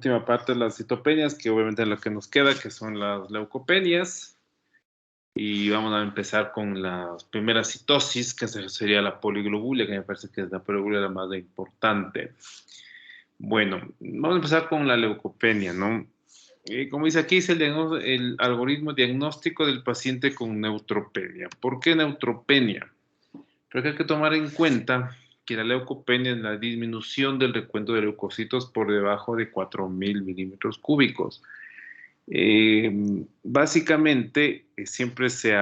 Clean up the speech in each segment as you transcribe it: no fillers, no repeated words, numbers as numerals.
última parte de las citopenias, que obviamente es lo que nos queda, que son las leucopenias. Y vamos a empezar con la primera citosis, que sería la poliglobulia, que me parece que es la poliglobulia la más importante. Bueno, vamos a empezar con la leucopenia, ¿no? Como dice aquí, es el algoritmo diagnóstico del paciente con neutropenia. ¿Por qué neutropenia? Porque hay que tomar en cuenta que la leucopenia es la disminución del recuento de leucocitos por debajo de 4.000 milímetros cúbicos. Básicamente, siempre se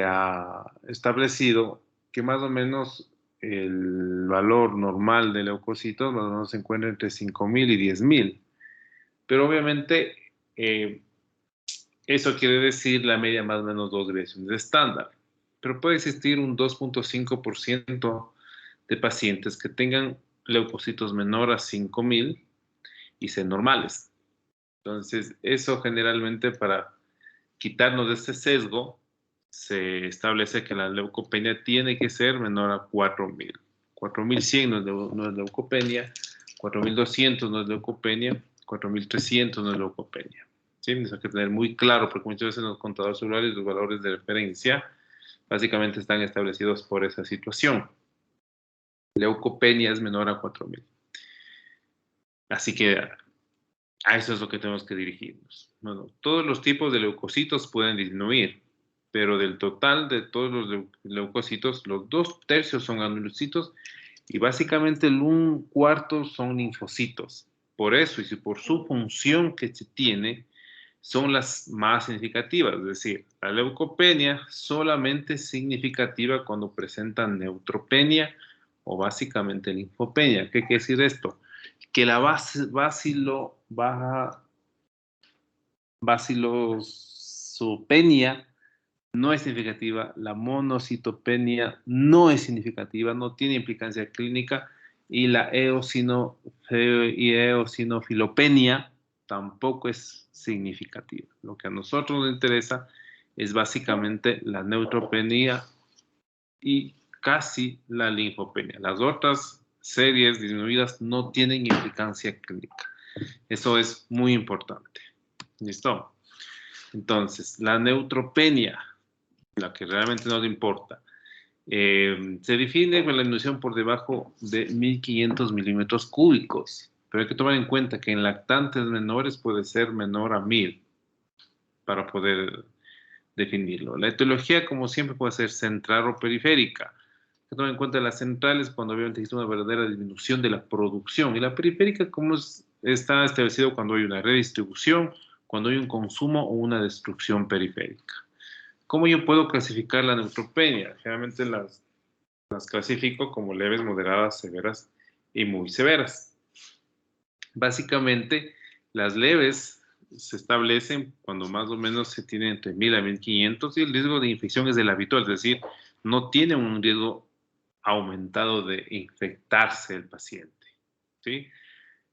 ha establecido que más o menos el valor normal de leucocitos más o menos se encuentra entre 5.000 y 10.000. Pero obviamente eso quiere decir la media más o menos 2 desviaciones estándar. Pero puede existir un 2.5% de pacientes que tengan leucocitos menor a 5.000 y sean normales. Entonces, eso generalmente para quitarnos de este sesgo, se establece que la leucopenia tiene que ser menor a 4.000. 4.100 no es leucopenia, 4.200 no es leucopenia, 4.300 no es leucopenia. ¿Sí? Eso hay que tener muy claro, porque muchas veces en los contadores celulares los valores de referencia básicamente están establecidos por esa situación. Leucopenia es menor a 4.000. Así que a eso es lo que tenemos que dirigirnos. Bueno, todos los tipos de leucocitos pueden disminuir, pero del total de todos los leucocitos, los 2/3 son granulocitos y básicamente el 1/4 son linfocitos. Por eso y por su función que se tiene, son las más significativas. Es decir, la leucopenia solamente es significativa cuando presenta neutropenia o básicamente linfopenia. ¿Qué quiere decir esto? Que la bacilosopenia no es significativa, la monocitopenia no es significativa, no tiene implicancia clínica, y la eosinofilopenia tampoco es significativa. Lo que a nosotros nos interesa es básicamente la neutropenia y casi la linfopenia. Las otras series disminuidas no tienen implicancia clínica. Eso es muy importante. ¿Listo? Entonces, la neutropenia, la que realmente nos importa, se define con la disminución por debajo de 1.500 milímetros cúbicos. Pero hay que tomar en cuenta que en lactantes menores puede ser menor a 1.000 para poder definirlo. La etiología, como siempre, puede ser central o periférica. Hay que tomar en cuenta las centrales cuando obviamente existe una verdadera disminución de la producción. Y la periférica, como está establecido cuando hay una redistribución, cuando hay un consumo o una destrucción periférica. ¿Cómo yo puedo clasificar la neutropenia? Generalmente las clasifico como leves, moderadas, severas y muy severas. Básicamente, las leves se establecen cuando más o menos se tiene entre 1.000 a 1.500 y el riesgo de infección es el habitual, es decir, no tiene un riesgo aumentado de infectarse el paciente. ¿Sí?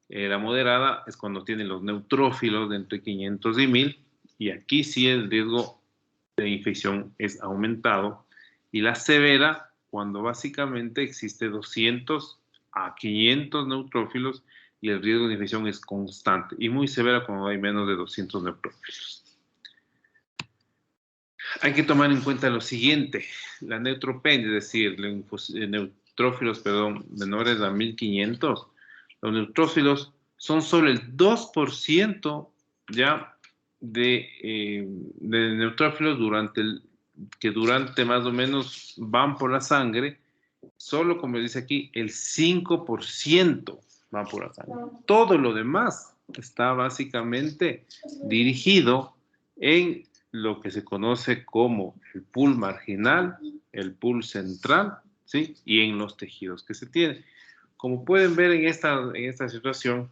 La moderada es cuando tiene los neutrófilos de entre 500 y 1.000 y aquí sí el riesgo de infección es aumentado. Y la severa, cuando básicamente existe 200 a 500 neutrófilos y el riesgo de infección es constante. Y muy severa cuando hay menos de 200 neutrófilos. Hay que tomar en cuenta lo siguiente. La neutropenia, es decir, neutrófilos, menores a 1.500. Los neutrófilos son solo el 2% ya de neutrófilos que durante más o menos van por la sangre, solo como dice aquí, el 5% van por la sangre. Todo lo demás está básicamente dirigido en lo que se conoce como el pool marginal, el pool central, ¿sí? Y en los tejidos que se tienen. Como pueden ver en esta situación,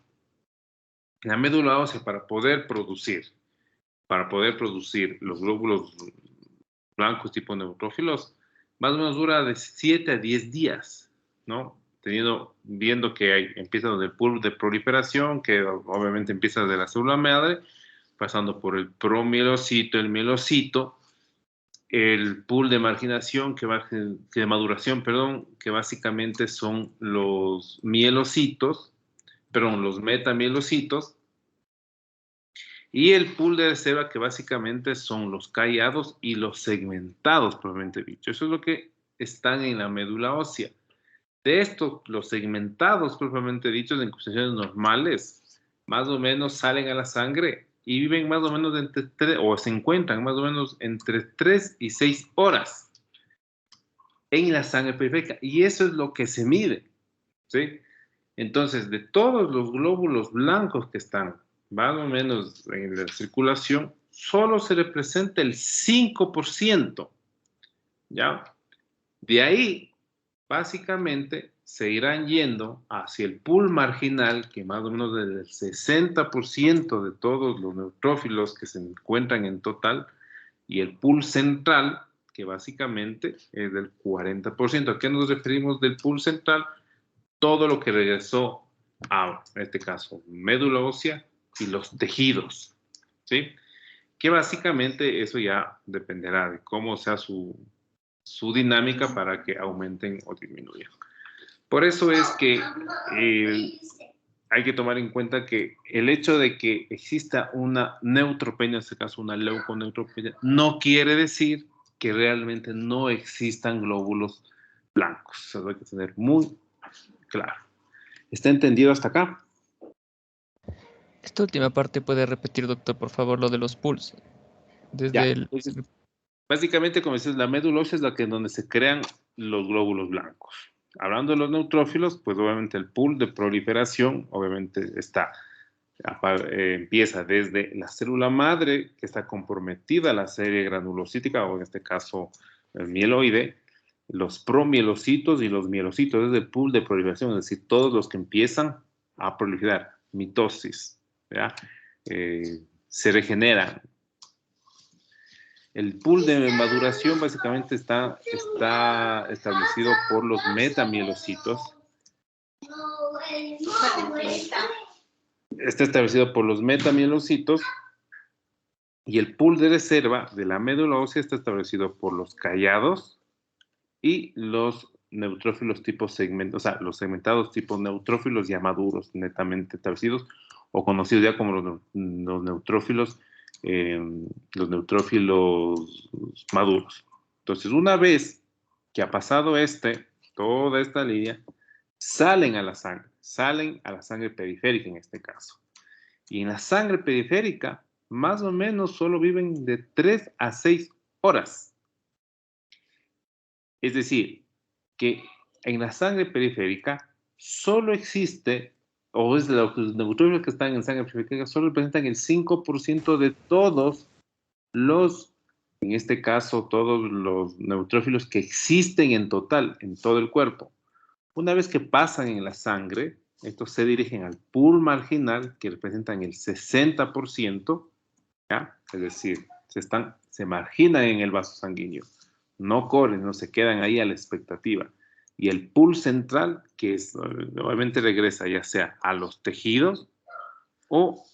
la médula ósea para poder producir los glóbulos blancos tipo neutrófilos, más o menos dura de 7 a 10 días, ¿no? Viendo que empieza desde el pool de proliferación, que obviamente empieza desde la célula madre, pasando por el promielocito, el mielocito, el pool de marginación, de maduración, perdón, que básicamente son los mielocitos, perdón, los metamielocitos, y el pool de reserva, que básicamente son los callados y los segmentados, propiamente dicho. Eso es lo que están en la médula ósea. De estos, los segmentados, propiamente dichos, en condiciones normales, más o menos salen a la sangre y viven más o menos entre 3, o se encuentran más o menos entre 3 y 6 horas en la sangre periférica. Y eso es lo que se mide, ¿sí? Entonces, de todos los glóbulos blancos que están más o menos en la circulación, solo se representa el 5%, ¿ya? De ahí, básicamente, se irán yendo hacia el pool marginal, que más o menos es el 60% de todos los neutrófilos que se encuentran en total, y el pool central, que básicamente es del 40%. ¿A qué nos referimos del pool central? Todo lo que regresó a, en este caso, médula ósea y los tejidos, ¿sí? Que básicamente eso ya dependerá de cómo sea su dinámica para que aumenten o disminuyan. Por eso es que hay que tomar en cuenta que el hecho de que exista una neutropenia, en este caso una leuconeutropenia, no quiere decir que realmente no existan glóbulos blancos. Eso hay que tener muy claro. ¿Está entendido hasta acá? Esta última parte puede repetir, doctor, por favor, lo de los pools. Ya. Desde el... Entonces, básicamente, como dices, la médula ósea es la que donde se crean los glóbulos blancos. Hablando de los neutrófilos, pues obviamente el pool de proliferación, obviamente empieza desde la célula madre, que está comprometida a la serie granulocítica, o en este caso el mieloide, los promielocitos y los mielocitos, es el pool de proliferación, es decir, todos los que empiezan a proliferar, mitosis, ¿ya? Se regeneran. El pool de maduración básicamente está establecido por los metamielocitos. Está establecido por los metamielocitos, y el pool de reserva de la médula ósea está establecido por los callados y los neutrófilos tipo segmento, o sea, los segmentados tipo neutrófilos ya maduros, netamente establecidos, o conocidos ya como los neutrófilos maduros. Entonces, una vez que ha pasado toda esta línea, salen a la sangre periférica en este caso. Y en la sangre periférica, más o menos solo viven de 3 a 6 horas. Es decir, que en la sangre periférica solo existe, o es los neutrófilos que están en sangre periférica, solo representan el 5% de todos en este caso, todos los neutrófilos que existen en total, en todo el cuerpo. Una vez que pasan en la sangre, estos se dirigen al pool marginal, que representan el 60%, ¿ya? Es decir, se marginan en el vaso sanguíneo, no corren, no se quedan ahí a la expectativa. Y el pool central, que obviamente regresa ya sea a los tejidos o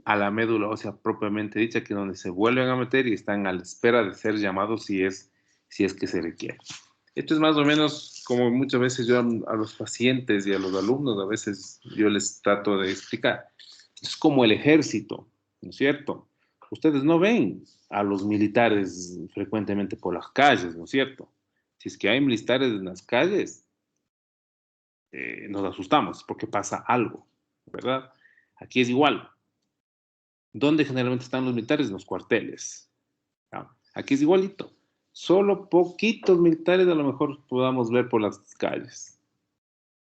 a la médula ósea propiamente dicha, que es donde se vuelven a meter y están a la espera de ser llamados si es que se requiere. Esto es más o menos como muchas veces yo a los pacientes y a los alumnos, a veces yo les trato de explicar. Es como el ejército, ¿no es cierto? Ustedes no ven a los militares frecuentemente por las calles, ¿no es cierto? Si es que hay militares en las calles, nos asustamos porque pasa algo, ¿verdad? Aquí es igual. ¿Dónde generalmente están los militares? En los cuarteles. ¿No? Aquí es igualito. Solo poquitos militares a lo mejor podamos ver por las calles.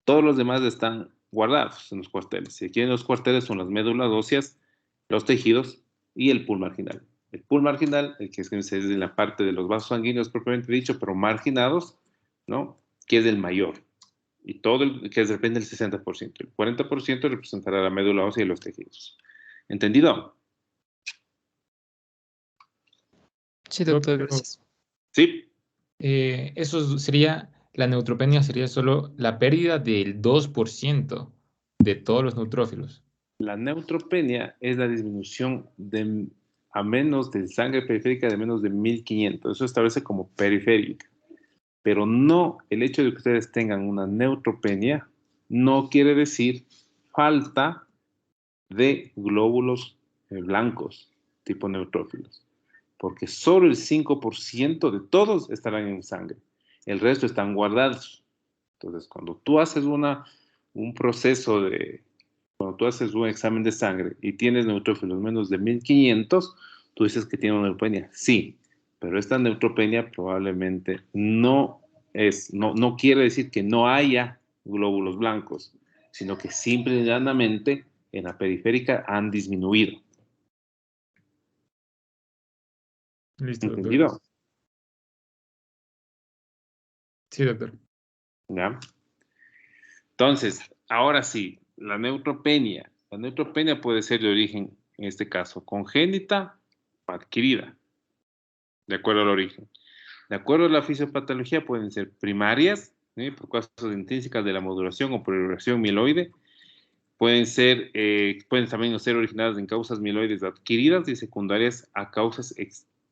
Todos los demás están guardados en los cuarteles. Y aquí en los cuarteles son las médulas óseas, los tejidos y el pool marginal. El pool marginal, el que es en la parte de los vasos sanguíneos propiamente dicho, pero marginados, ¿no? Que es el mayor. Y todo que depende del 60%. El 40% representará la médula ósea y los tejidos. ¿Entendido? Sí, doctor, gracias. Sí. Eso sería, la neutropenia sería solo la pérdida del 2% de todos los neutrófilos. La neutropenia es la disminución a menos de sangre periférica de menos de 1500. Eso establece como periférica. Pero no, el hecho de que ustedes tengan una neutropenia no quiere decir falta de glóbulos blancos, tipo neutrófilos, porque solo el 5% de todos estarán en sangre. El resto están guardados. Entonces, cuando tú haces cuando tú haces un examen de sangre y tienes neutrófilos menos de 1500, tú dices que tiene una neutropenia. Sí, pero esta neutropenia probablemente no quiere decir que no haya glóbulos blancos, sino que simple y llanamente en la periférica han disminuido. Listo, doctor. ¿Entendido? Sí, doctor. ¿Ya? Entonces, ahora sí, la neutropenia. La neutropenia puede ser de origen, en este caso, congénita o adquirida, de acuerdo al origen. De acuerdo a la fisiopatología, pueden ser primarias, por causas intrínsecas de la modulación o proliferación mieloide. Pueden también ser originadas en causas mieloides adquiridas y secundarias a causas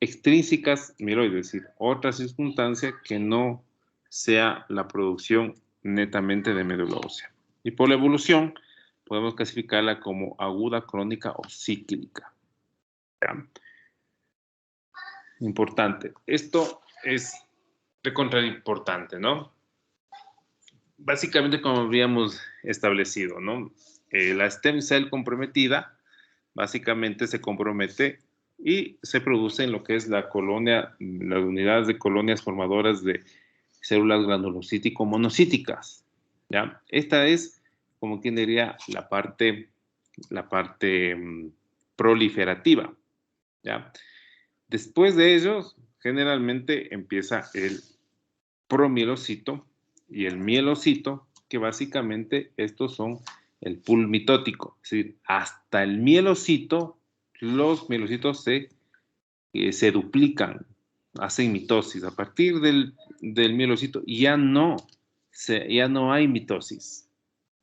extrínsecas mieloides, es decir, otra circunstancia que no sea la producción netamente de médula ósea. Y por la evolución, podemos clasificarla como aguda, crónica o cíclica. ¿Ya? Importante. Esto es recontra importante, ¿no? Básicamente, como habíamos establecido, ¿no? La stem cell comprometida, básicamente se compromete y se produce en lo que es las unidades de colonias formadoras de células granulocítico-monocíticas, ¿ya? Esta es, como quien diría, la parte proliferativa, ¿ya? Después de ellos, generalmente empieza el promielocito y el mielocito, que básicamente estos son el pool mitótico. Es decir, hasta el mielocito, los mielocitos se duplican, hacen mitosis. A partir del mielocito ya no hay mitosis,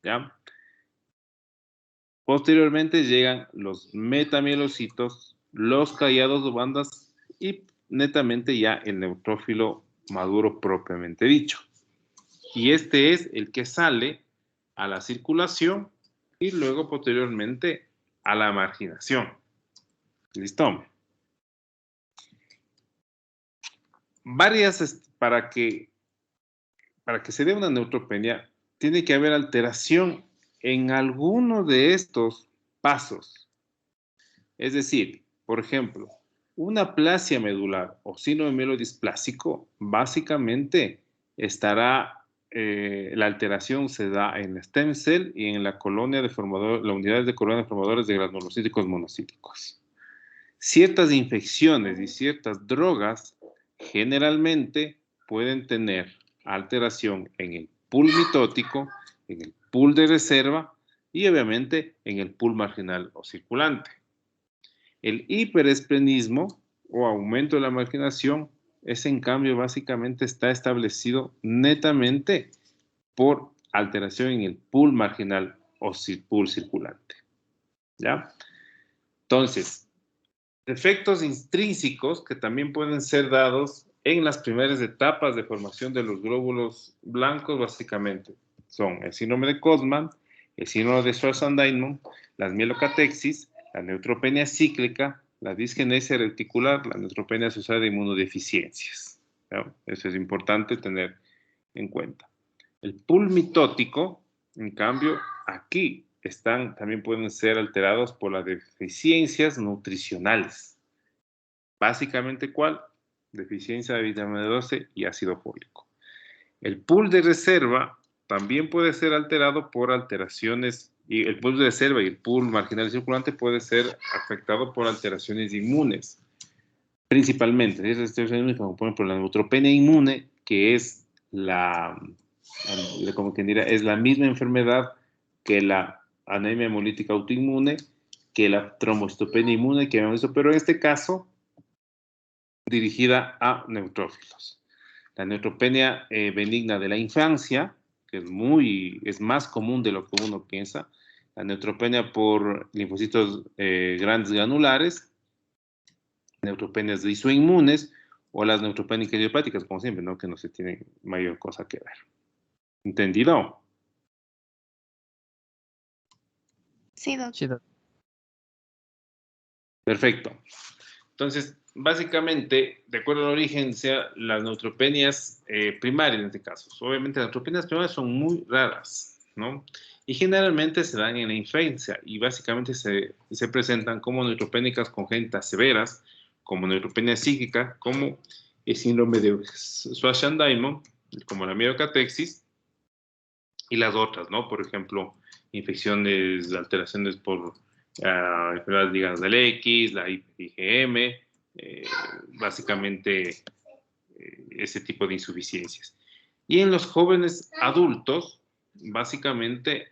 ¿ya? Posteriormente llegan los metamielocitos, los callados o bandas y netamente ya el neutrófilo maduro propiamente dicho. Y este es el que sale a la circulación y luego posteriormente a la marginación. ¿Listo? Para que se dé una neutropenia, tiene que haber alteración en alguno de estos pasos. Es decir, por ejemplo, una aplasia medular o síndrome mielodisplásico, básicamente la alteración se da en la stem cell y en la colonia de las unidades de colonia formadores de granulocíticos monocíticos. Ciertas infecciones y ciertas drogas generalmente pueden tener alteración en el pool mitótico, en el pool de reserva y obviamente en el pool marginal o circulante. El hiperesplenismo o aumento de la marginación, ese en cambio básicamente está establecido netamente por alteración en el pool marginal o pool circulante. ¿Ya? Entonces, efectos intrínsecos que también pueden ser dados en las primeras etapas de formación de los glóbulos blancos básicamente son el síndrome de Codman, el síndrome de Schwarz-Diamond, las mielocatexis, la neutropenia cíclica, la disgenesia reticular, la neutropenia asociada a inmunodeficiencias. ¿No? Eso es importante tener en cuenta. El pool mitótico, en cambio, aquí también pueden ser alterados por las deficiencias nutricionales. Básicamente, ¿cuál? Deficiencia de vitamina B12 y ácido fólico. El pool de reserva también puede ser alterado por alteraciones, y el pool de reserva y el pool marginal y circulante puede ser afectado por alteraciones inmunes. Principalmente, como por ejemplo la neutropenia inmune, que es como quien dirá, es la misma enfermedad que la anemia hemolítica autoinmune, que la trombocitopenia inmune, que habíamos visto, pero en este caso dirigida a neutrófilos. La neutropenia benigna de la infancia, que es más común de lo que uno piensa, la neutropenia por linfocitos grandes granulares, neutropenias de isoinmunes o las neutropenias idiopáticas, como siempre, ¿no? Que no se tiene mayor cosa que ver. ¿Entendido? Sí, doctor. Sí, doctor. Perfecto. Entonces, básicamente, de acuerdo al origen, sea las neutropenias primarias en este caso. Obviamente, las neutropenias primarias son muy raras, ¿no? Y generalmente se dan en la infancia y básicamente se presentan como neutropénicas congénitas severas, como neutropenia psíquica, como el síndrome de Schwarz-Diamond, como la miocarditis, y las otras, ¿no? Por ejemplo, infecciones, alteraciones por enfermedades ligadas al X, la IgM, básicamente ese tipo de insuficiencias. Y en los jóvenes adultos, básicamente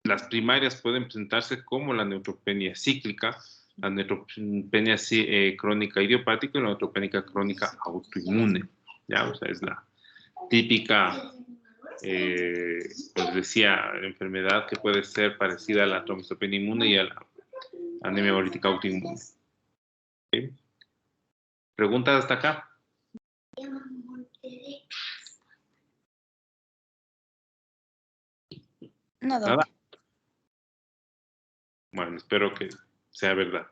las primarias pueden presentarse como la neutropenia cíclica, la neutropenia crónica idiopática y la neutropenia crónica autoinmune. ¿Ya? O sea, es la típica, pues decía, enfermedad que puede ser parecida a la trombocitopenia inmune y a la anemia hemolítica autoinmune. ¿Sí? ¿Preguntas hasta acá? No, Nada. doctor. Bueno, espero que sea verdad.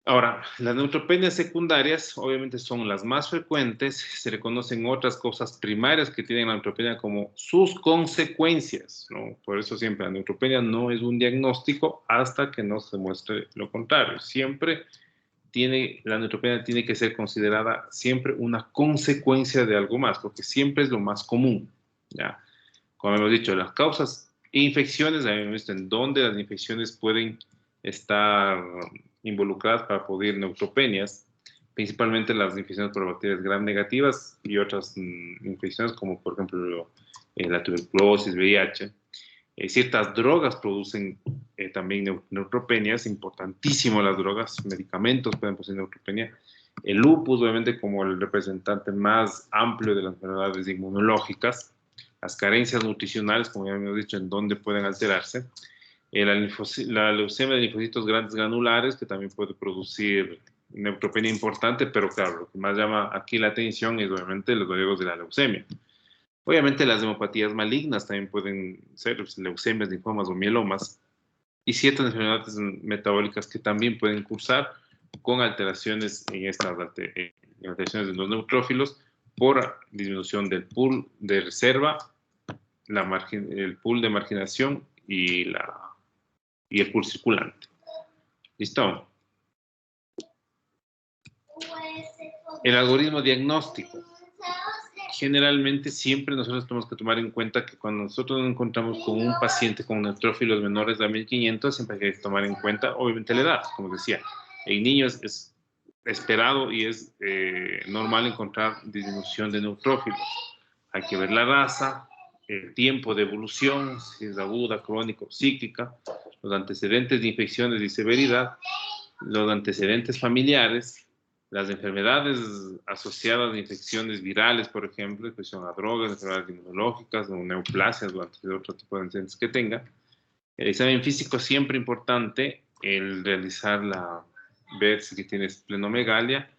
Ahora, las neutropenias secundarias obviamente son las más frecuentes. Se reconocen otras cosas primarias que tienen la neutropenia como sus consecuencias, ¿no? Por eso siempre la neutropenia no es un diagnóstico hasta que no se muestre lo contrario. Siempre la neutropenia tiene que ser considerada siempre una consecuencia de algo más, porque siempre es lo más común, ¿ya? Como hemos dicho, las causas e infecciones, hemos visto en dónde las infecciones pueden estar involucradas para producir neutropenias, principalmente las infecciones por bacterias gram negativas y otras infecciones como por ejemplo la tuberculosis, VIH. Ciertas drogas producen también neutropenias, importantísimo las drogas, medicamentos pueden producir neutropenia. El lupus, obviamente, como el representante más amplio de las enfermedades inmunológicas. Las carencias nutricionales, como ya hemos dicho, en dónde pueden alterarse. La leucemia de linfocitos grandes granulares, que también puede producir neutropenia importante, pero claro, lo que más llama aquí la atención es obviamente los riesgos de la leucemia. Obviamente las hemopatías malignas también pueden ser leucemias, linfomas o mielomas, y ciertas enfermedades metabólicas que también pueden cursar con alteraciones en estas alteraciones de los neutrófilos por disminución del pool de reserva, el pool de marginación y el pool circulante. ¿Listo? El algoritmo diagnóstico. Generalmente siempre nosotros tenemos que tomar en cuenta que cuando nosotros nos encontramos con un paciente con neutrófilos menores de 1500, siempre hay que tomar en cuenta, obviamente, la edad. Como decía, en niños es esperado y es normal encontrar disminución de neutrófilos. Hay que ver la raza, el tiempo de evolución, si es aguda, crónica o cíclica, los antecedentes de infecciones y severidad, los antecedentes familiares, las enfermedades asociadas a infecciones virales, por ejemplo, infección a drogas, enfermedades inmunológicas, o neoplasias o otro tipo de antecedentes que tenga. El examen físico siempre importante, el realizar ver si tienes esplenomegalia,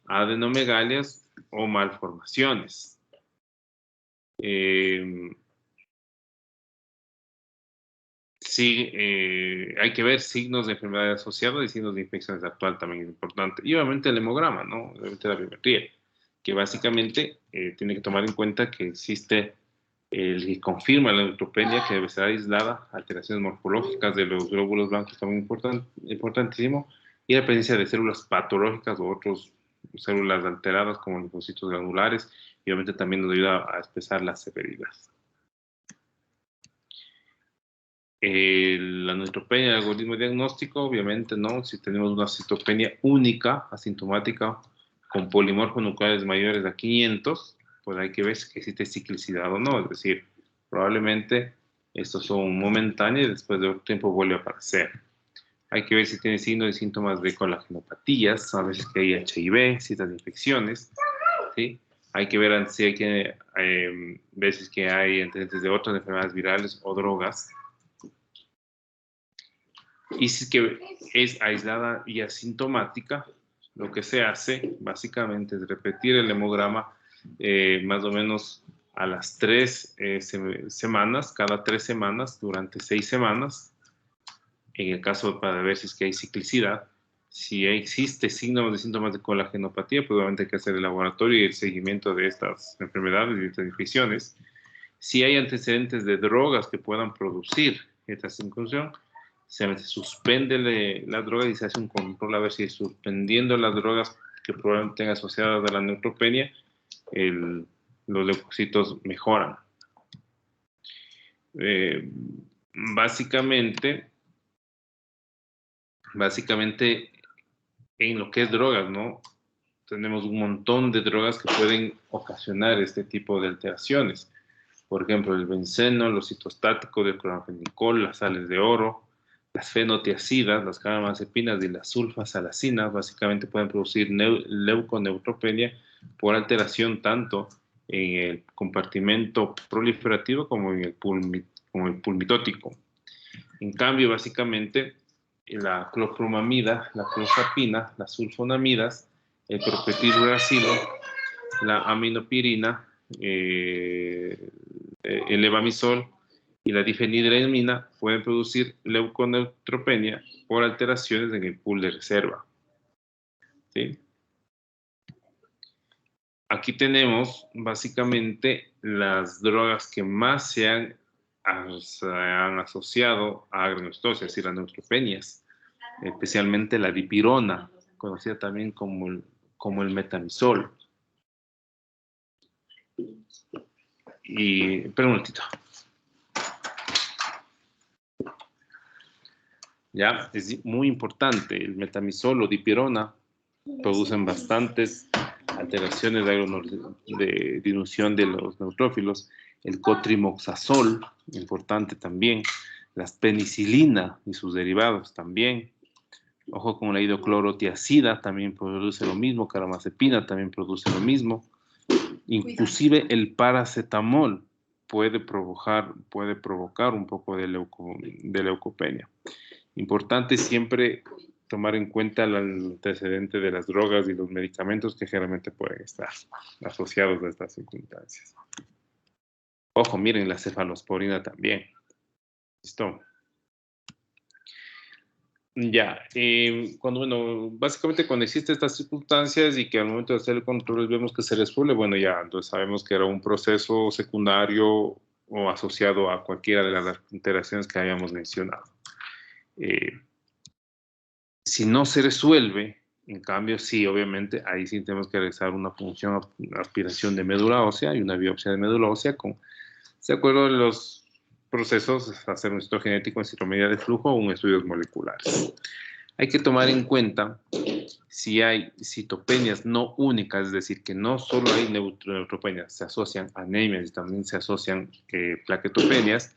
adenomegalias o malformaciones. Sí, hay que ver signos de enfermedad asociada y signos de infecciones actual también es importante. Y obviamente el hemograma, ¿no? Obviamente la biometría, que básicamente tiene que tomar en cuenta que existe el que confirma la neutropenia, que debe ser aislada, alteraciones morfológicas de los glóbulos blancos también importantísimo, y la presencia de células patológicas o otras células alteradas como linfocitos granulares, y obviamente también nos ayuda a expresar la severidad. La neutropenia, el algoritmo diagnóstico, obviamente, ¿no? Si tenemos una citopenia única, asintomática, con polimorfos nucleares mayores a 500, pues hay que ver si existe ciclicidad o no. Es decir, probablemente estos son momentáneos y después de otro tiempo vuelve a aparecer. Hay que ver si tiene signos y síntomas de colagenopatías, a veces que hay HIV, ciertas infecciones, ¿sí? Hay que ver si hay veces que hay antecedentes de otras enfermedades virales o drogas. Y si es que es aislada y asintomática, lo que se hace básicamente es repetir el hemograma más o menos a las 3 semanas, cada 3 semanas, durante 6 semanas, en el caso para ver si es que hay ciclicidad. Si existe síntomas de colagenopatía, pues obviamente hay que hacer el laboratorio y el seguimiento de estas enfermedades y de estas infecciones. Si hay antecedentes de drogas que puedan producir esta incursión, se suspende la droga y se hace un control a ver si suspendiendo las drogas que probablemente tengan asociadas a la neutropenia, los leucocitos mejoran. Básicamente, en lo que es drogas, ¿no? Tenemos un montón de drogas que pueden ocasionar este tipo de alteraciones. Por ejemplo, el benceno, los citostáticos, el clorfenicol, las sales de oro, las fenotiacidas, las carbamazepinas y las sulfasalicinas, básicamente pueden producir leuconeutropenia por alteración tanto en el compartimento proliferativo como en el pulmitótico. En cambio, básicamente, la clopramamida, la clozapina, las sulfonamidas, el propetiruracilo, la aminopirina, el levamisol y la difenhidramina pueden producir leuconeutropenia por alteraciones en el pool de reserva. ¿Sí? Aquí tenemos básicamente las drogas que más se han asociado a granulostosis, es decir, a neutropenias, especialmente la dipirona, conocida también como el metamizol. Y, espera un momentito. Ya, es muy importante, el metamizol o dipirona producen bastantes alteraciones de dilución de los neutrófilos. El cotrimoxazol, importante también. La penicilina y sus derivados también. Ojo con la hidroclorotiazida, también produce lo mismo. Carbamazepina también produce lo mismo. Inclusive el paracetamol puede provocar un poco de leucopenia. Importante siempre tomar en cuenta el antecedente de las drogas y los medicamentos que generalmente pueden estar asociados a estas circunstancias. Ojo, miren la cefalosporina también. ¿Listo? Ya, básicamente cuando existen estas circunstancias y que al momento de hacer el control vemos que se resuelve, bueno, ya, entonces sabemos que era un proceso secundario o asociado a cualquiera de las alteraciones que habíamos mencionado. Si no se resuelve, en cambio, sí, obviamente, ahí sí tenemos que realizar una punción, aspiración de médula ósea y una biopsia de médula ósea de acuerdo a los procesos, hacer un estudio genético en citometría de flujo o un estudios moleculares. Hay que tomar en cuenta si hay citopenias no únicas, es decir, que no solo hay neutropenias, se asocian anemias y también se asocian plaquetopenias,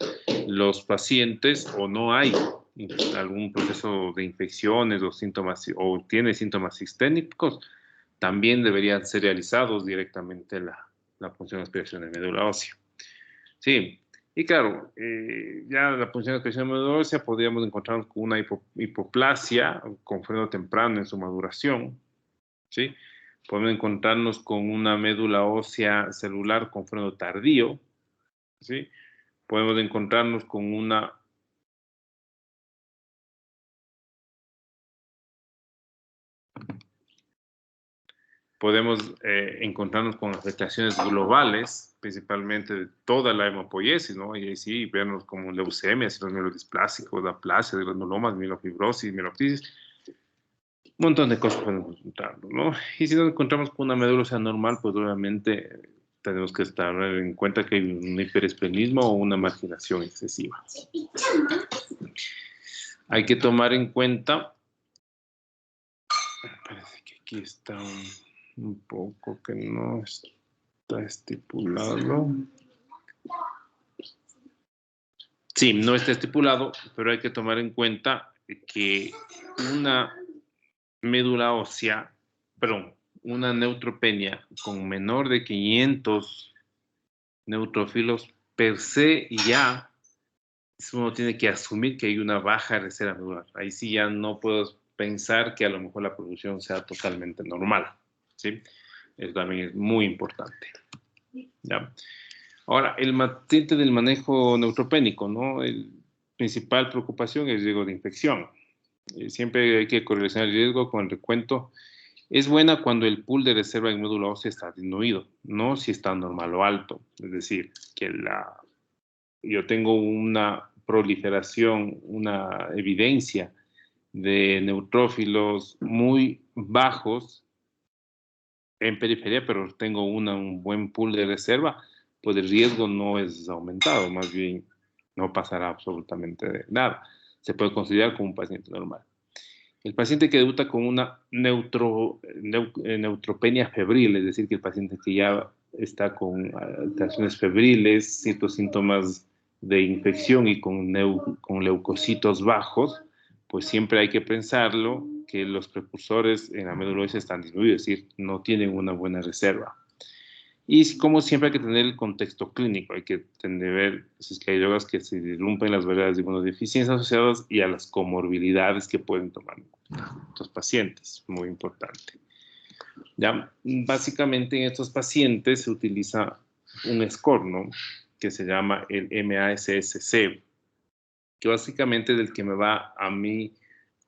los pacientes o no hay algún proceso de infecciones o síntomas o tiene síntomas sistémicos, también deberían ser realizados directamente la punción de aspiración de médula ósea. Sí, y claro, ya la punción de aspiración de médula ósea podríamos encontrarnos con una hipoplasia con freno temprano en su maduración, ¿sí? Podemos encontrarnos con una médula ósea celular con freno tardío, ¿sí? Podemos encontrarnos con una encontrarnos con afectaciones globales, principalmente de toda la hemopoiesis, ¿no? Y ahí sí, vernos como leucemias, los mielodisplásicos, la aplasia, granulomas, mielofibrosis, mieloptisis, un montón de cosas podemos encontrarnos, ¿no? Y si nos encontramos con una médula ósea normal, pues obviamente tenemos que estar en cuenta que hay un hiperesplenismo o una marginación excesiva. Hay que tomar en cuenta, parece que aquí está un poco que no está estipulado. Sí, no está estipulado, pero hay que tomar en cuenta que una médula ósea, perdón, una neutropenia con menor de 500 neutrófilos per se ya uno tiene que asumir que hay una baja reserva medular. Ahí sí ya no puedo pensar que a lo mejor la producción sea totalmente normal, ¿sí? Eso también es muy importante, ¿ya? Ahora, el paciente del manejo neutropénico, ¿no? El principal preocupación es el riesgo de infección. Siempre hay que correlacionar el riesgo con el recuento. Es buena cuando el pool de reserva en médula ósea está disminuido, no si está normal o alto. Es decir, que yo tengo una proliferación, una evidencia de neutrófilos muy bajos en periferia, pero tengo un buen pool de reserva, pues el riesgo no es aumentado, más bien no pasará absolutamente nada. Se puede considerar como un paciente normal. El paciente que debuta con una neutropenia febril, es decir, que el paciente que ya está con alteraciones febriles, ciertos síntomas de infección y con leucocitos bajos, pues siempre hay que pensarlo que los precursores en la médula ósea están disminuidos, es decir, no tienen una buena reserva. Y como siempre hay que tener el contexto clínico, hay que ver si es que hay drogas que se irrumpen las barreras de inmunodeficiencia asociadas y a las comorbilidades que pueden tomar estos pacientes, muy importante. Ya, básicamente en estos pacientes se utiliza un score, ¿no? Que se llama el MASSC, que básicamente es el que me va a mí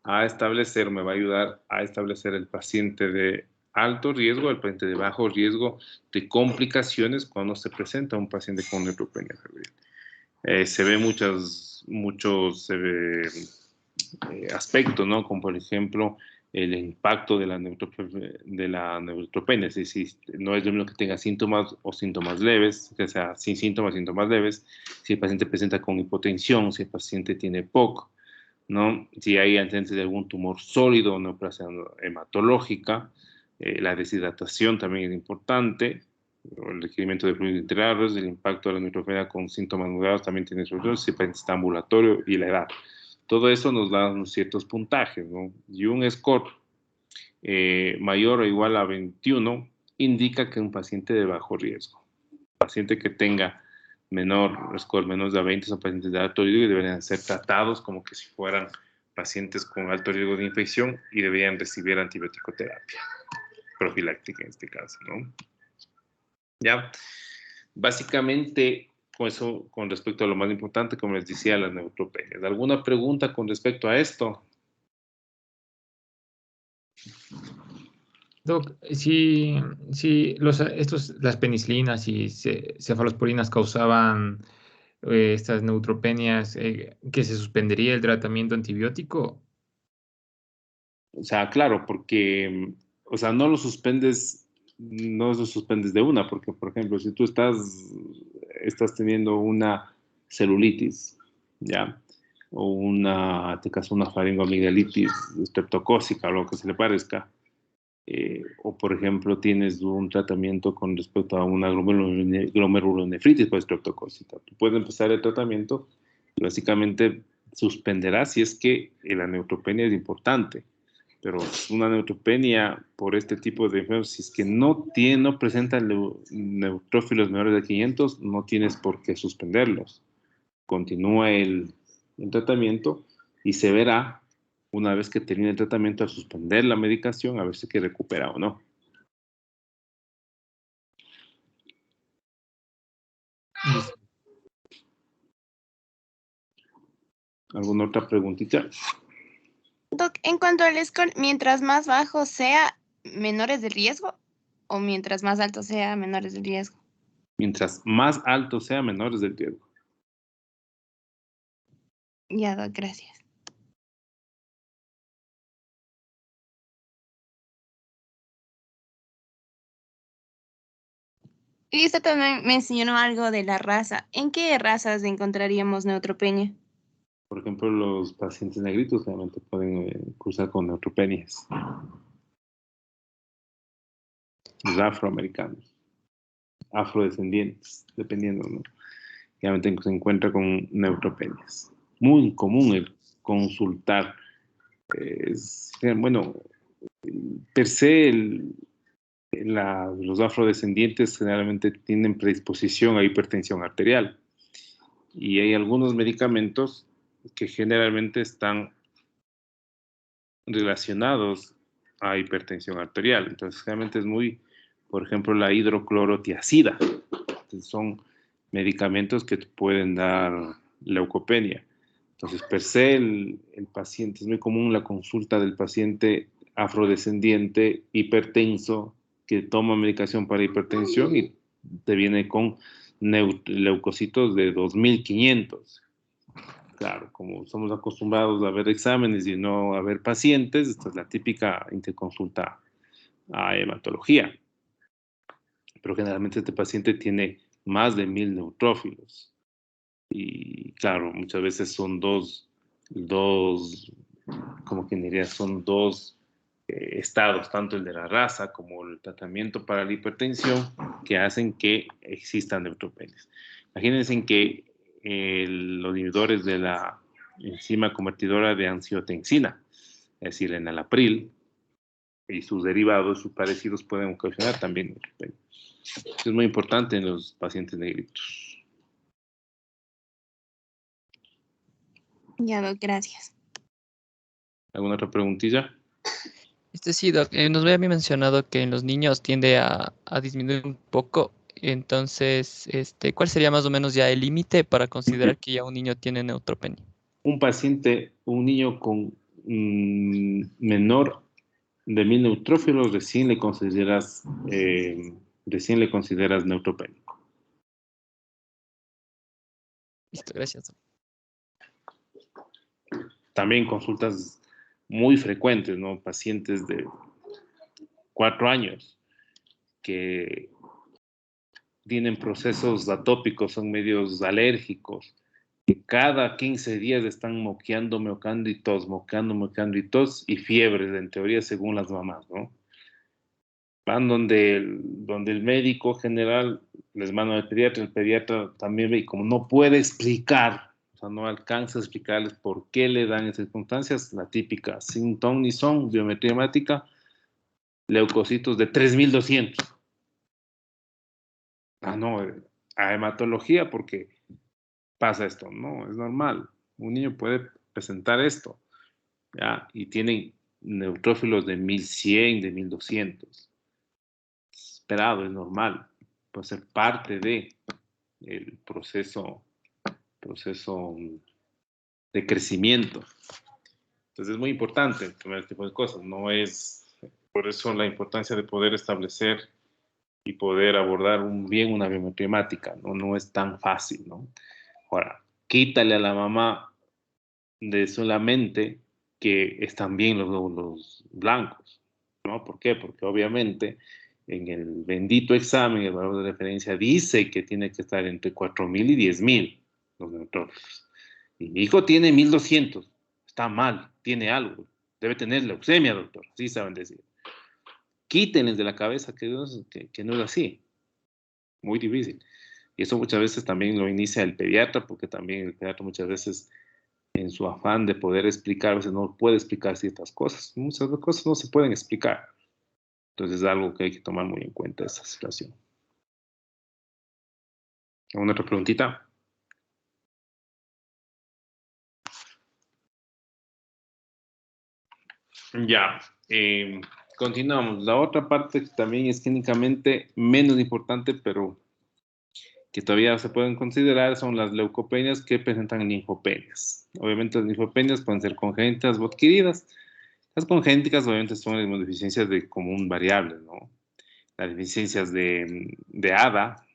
a establecer, me va a ayudar a establecer el paciente de alto riesgo, el paciente de bajo riesgo de complicaciones cuando se presenta un paciente con neutropenia febril. Se ve muchos aspectos, ¿no? Como por ejemplo el impacto de la neutropenia, es decir, no es lo mismo que tenga síntomas o síntomas leves, que sea sin síntomas, síntomas leves, si el paciente presenta con hipotensión, si el paciente tiene POC, ¿no? Si hay antecedentes de algún tumor sólido o neoplasia hematológica, la deshidratación también es importante, el requerimiento de fluidos integrales, el impacto de la neutropenia con síntomas moderados también tiene su rol, si el paciente está ambulatorio y la edad. Todo eso nos da unos ciertos puntajes, ¿no? Y un score mayor o igual a 21 indica que es un paciente de bajo riesgo. Paciente que tenga score menos de 20 son pacientes de alto riesgo y deberían ser tratados como que si fueran pacientes con alto riesgo de infección y deberían recibir antibiótico-terapia profiláctica en este caso, ¿no? Ya, básicamente con eso, con respecto a lo más importante, como les decía, las neutropenias. ¿Alguna pregunta con respecto a esto? Doc, si las penicilinas y cefalosporinas causaban estas neutropenias, ¿que se suspendería el tratamiento antibiótico? O sea, claro, porque, o sea, no lo suspendes de una, porque, por ejemplo, si tú estás teniendo una celulitis, ¿ya? O te caso una faringoamigdalitis estreptocócica o lo que se le parezca, o por ejemplo tienes un tratamiento con respecto a una glomerulonefritis por estreptocócica. Tú puedes empezar el tratamiento y básicamente suspenderás si es que la neutropenia es importante. Pero una neutropenia por este tipo de enfermedades, si es que no presenta neutrófilos menores de 500, no tienes por qué suspenderlos. Continúa el tratamiento y se verá una vez que termine el tratamiento al suspender la medicación a ver si que recupera o no. Listo. ¿Alguna otra preguntita? Doc, en cuanto al score, mientras más bajo sea, menores de riesgo, o mientras más alto sea, menores de riesgo. Mientras más alto sea, menores del riesgo. Ya, Doc, gracias. Y usted también mencionó algo de la raza. ¿En qué razas encontraríamos neutropenia? Por ejemplo, los pacientes negritos realmente pueden cursar con neutropenias. Los afroamericanos, afrodescendientes, dependiendo, ¿no? Realmente se encuentra con neutropenias. Muy común el consultar. Bueno, per se, los afrodescendientes generalmente tienen predisposición a hipertensión arterial. Y hay algunos medicamentos que generalmente están relacionados a hipertensión arterial. Entonces, realmente es muy, por ejemplo, la hidroclorotiazida. Entonces, son medicamentos que te pueden dar leucopenia. Entonces, per se, el paciente, es muy común la consulta del paciente afrodescendiente hipertenso que toma medicación para hipertensión y te viene con leucocitos de 2500. Claro, como somos acostumbrados a ver exámenes y no a ver pacientes, esta es la típica interconsulta a hematología. Pero generalmente este paciente tiene más de 1000 neutrófilos. Y claro, muchas veces son como quien diría, son dos estados, tanto el de la raza como el tratamiento para la hipertensión, que hacen que existan neutropenias. Imagínense que los inhibidores de la enzima convertidora de angiotensina, es decir, el enalapril, y sus derivados, sus parecidos, pueden ocasionar también neutropenia. Esto es muy importante en los pacientes negritos. Ya, Doc, gracias. ¿Alguna otra preguntilla? Sí, Doc, nos había mencionado que en los niños tiende a disminuir un poco. Entonces, ¿cuál sería más o menos ya el límite para considerar que ya un niño tiene neutropenia? Un niño con menor de 1000 neutrófilos, recién le consideras neutropénico. Listo, gracias, Doc. También consultas muy frecuentes, ¿no? Pacientes de 4 años que tienen procesos atópicos, son medios alérgicos, que cada 15 días están moqueando y tos y fiebres, en teoría, según las mamás, ¿no? Van donde el médico general les manda al pediatra, el pediatra también ve, y como no puede explicar, o sea, no alcanza a explicarles por qué le dan esas circunstancias, la típica, sin ton ni son, biometría hemática, leucocitos de 3200. No, a hematología porque pasa esto, no, es normal. Un niño puede presentar esto, ¿ya? Y tienen neutrófilos de 1100, de 1200. Esperado, es normal. Puede ser parte de el proceso de crecimiento. Entonces es muy importante tener este tipo de cosas. No es, por eso la importancia de poder establecer y poder abordar bien una biometría hemática, ¿no? No es tan fácil, ¿no? Ahora, quítale a la mamá de solamente que están bien los glóbulos blancos, ¿no? ¿Por qué? Porque obviamente en el bendito examen, el valor de referencia dice que tiene que estar entre 4000 y 10000 los neutrófilos. Y mi hijo tiene 1200, está mal, tiene algo, debe tener leucemia, doctor, sí saben decir. Quítenles de la cabeza que no es así, muy difícil. Y eso muchas veces también lo inicia el pediatra, porque también el pediatra muchas veces, en su afán de poder explicar, a veces no puede explicar ciertas cosas. Muchas cosas no se pueden explicar. Entonces es algo que hay que tomar muy en cuenta esa situación. ¿Alguna otra preguntita? Ya, continuamos. La otra parte que también es clínicamente menos importante, pero que todavía se pueden considerar, son las leucopenias que presentan linfopenias. Obviamente las linfopenias pueden ser congénitas o adquiridas. Las congénitas obviamente son inmunodeficiencias de común variable, ¿no? Las deficiencias de ADA,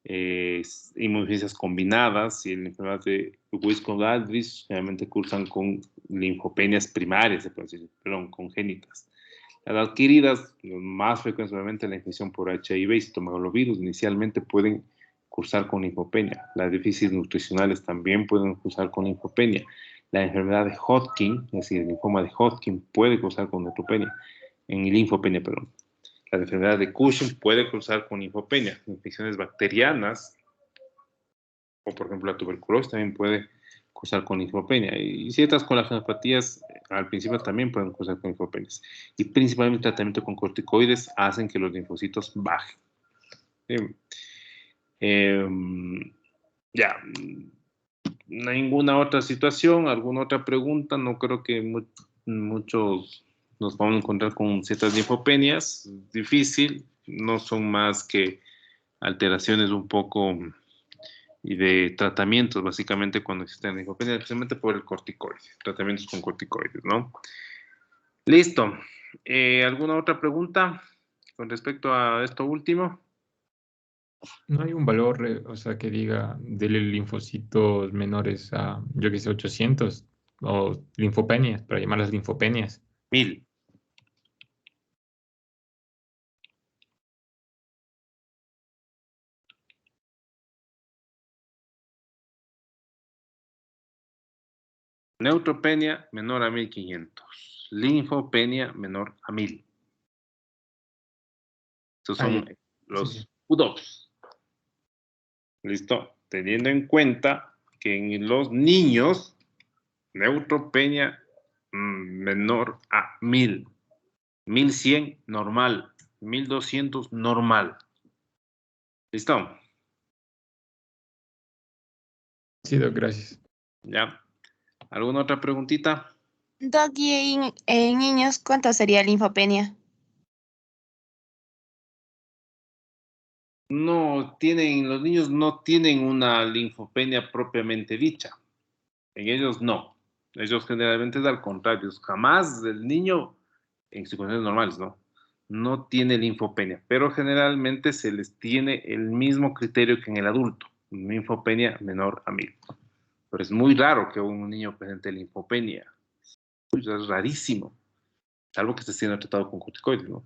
inmunodeficiencias combinadas y la enfermedad de Wiskov-Aldrich generalmente cursan con linfopenias primarias, se puede decir, perdón, congénitas. Las adquiridas, los más frecuentes, obviamente, la infección por HIV y citomegalovirus, inicialmente pueden cursar con linfopenia. Las déficits nutricionales también pueden cursar con linfopenia. La enfermedad de Hodgkin, es decir, el linfoma de Hodgkin, puede cursar con linfopenia, perdón. La enfermedad de Cushing puede cursar con linfopenia. Infecciones bacterianas, o por ejemplo la tuberculosis, también puede cursar con linfopenia. Y ciertas colagenopatías al principio también pueden cursar con linfopenias. Y principalmente el tratamiento con corticoides hacen que los linfocitos bajen. Ya, ninguna otra situación, alguna otra pregunta. No creo que muchos nos vamos a encontrar con ciertas linfopenias. Difícil, no son más que alteraciones un poco y de tratamientos, básicamente, cuando existen linfopenia, especialmente por el corticoides, tratamientos con corticoides, ¿no? Listo. ¿Alguna otra pregunta con respecto a esto último? No hay un valor, o sea, que diga de linfocitos menores a, yo qué sé, 800 o linfopenias, para llamarlas linfopenias. 1000. Neutropenia menor a 1500. Linfopenia menor a 1000. Estos Ah, ya. son Sí, los sí. U2. ¿Listo? Teniendo en cuenta que en los niños, neutropenia menor a 1000. 1100 normal. 1200 normal. ¿Listo? Sí, Doc, gracias. ¿Ya? ¿Alguna otra preguntita? Doc, ¿y en niños cuánto sería linfopenia? No tienen, los niños no tienen una linfopenia propiamente dicha. En ellos no. Ellos generalmente es al contrario. Jamás el niño, en circunstancias normales, ¿no? No tiene linfopenia, pero generalmente se les tiene el mismo criterio que en el adulto, linfopenia menor a 1000. Pero es muy raro que un niño presente linfopenia. Es rarísimo, salvo que esté siendo tratado con corticoides, ¿no?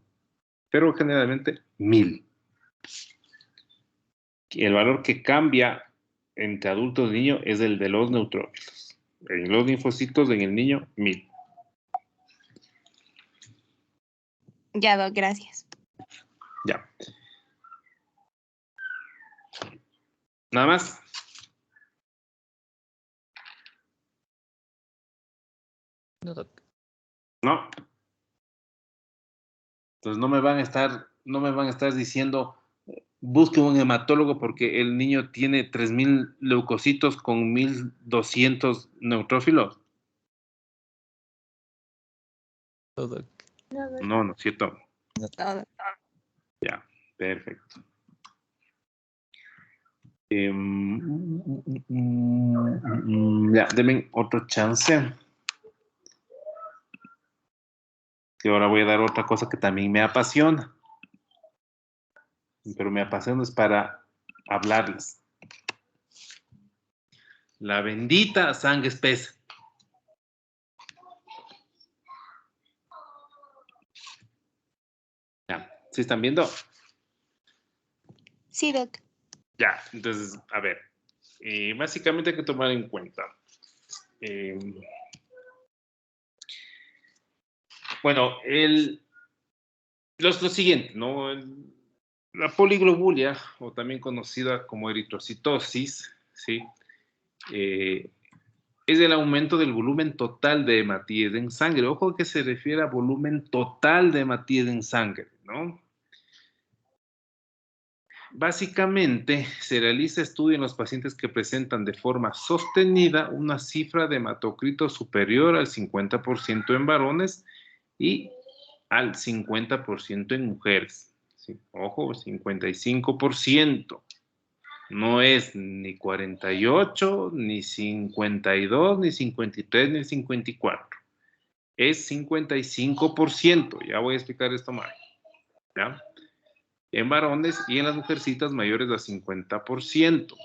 Pero generalmente 1000. El valor que cambia entre adultos y niños es el de los neutrófilos. En los linfocitos, en el niño, 1000. Ya, Doc, gracias. Ya. Nada más. No, Doc. No. Entonces no me van a estar diciendo, busque un hematólogo porque el niño tiene 3000 leucocitos con 1200 neutrófilos. No, Doc. No, no es cierto. No, Doc. Ya, perfecto. Ya, denme otro chance. Que ahora voy a dar otra cosa que también me apasiona. Pero me apasiona es para hablarles. La bendita sangre espesa. Ya, ¿sí están viendo? Sí, Doc. Ya, entonces, a ver. Básicamente hay que tomar en cuenta. Bueno, lo siguiente, ¿no? La poliglobulia, o también conocida como eritrocitosis, ¿sí? Es el aumento del volumen total de hematíes en sangre. Ojo que se refiere a volumen total de hematíes en sangre, ¿no? Básicamente, se realiza estudio en los pacientes que presentan de forma sostenida una cifra de hematocrito superior al 50% en varones y al 50% en mujeres. ¿Sí? Ojo, 55%. No es ni 48, ni 52, ni 53, ni 54. Es 55%. Ya voy a explicar esto más. ¿Ya? En varones y en las mujercitas mayores a 50%.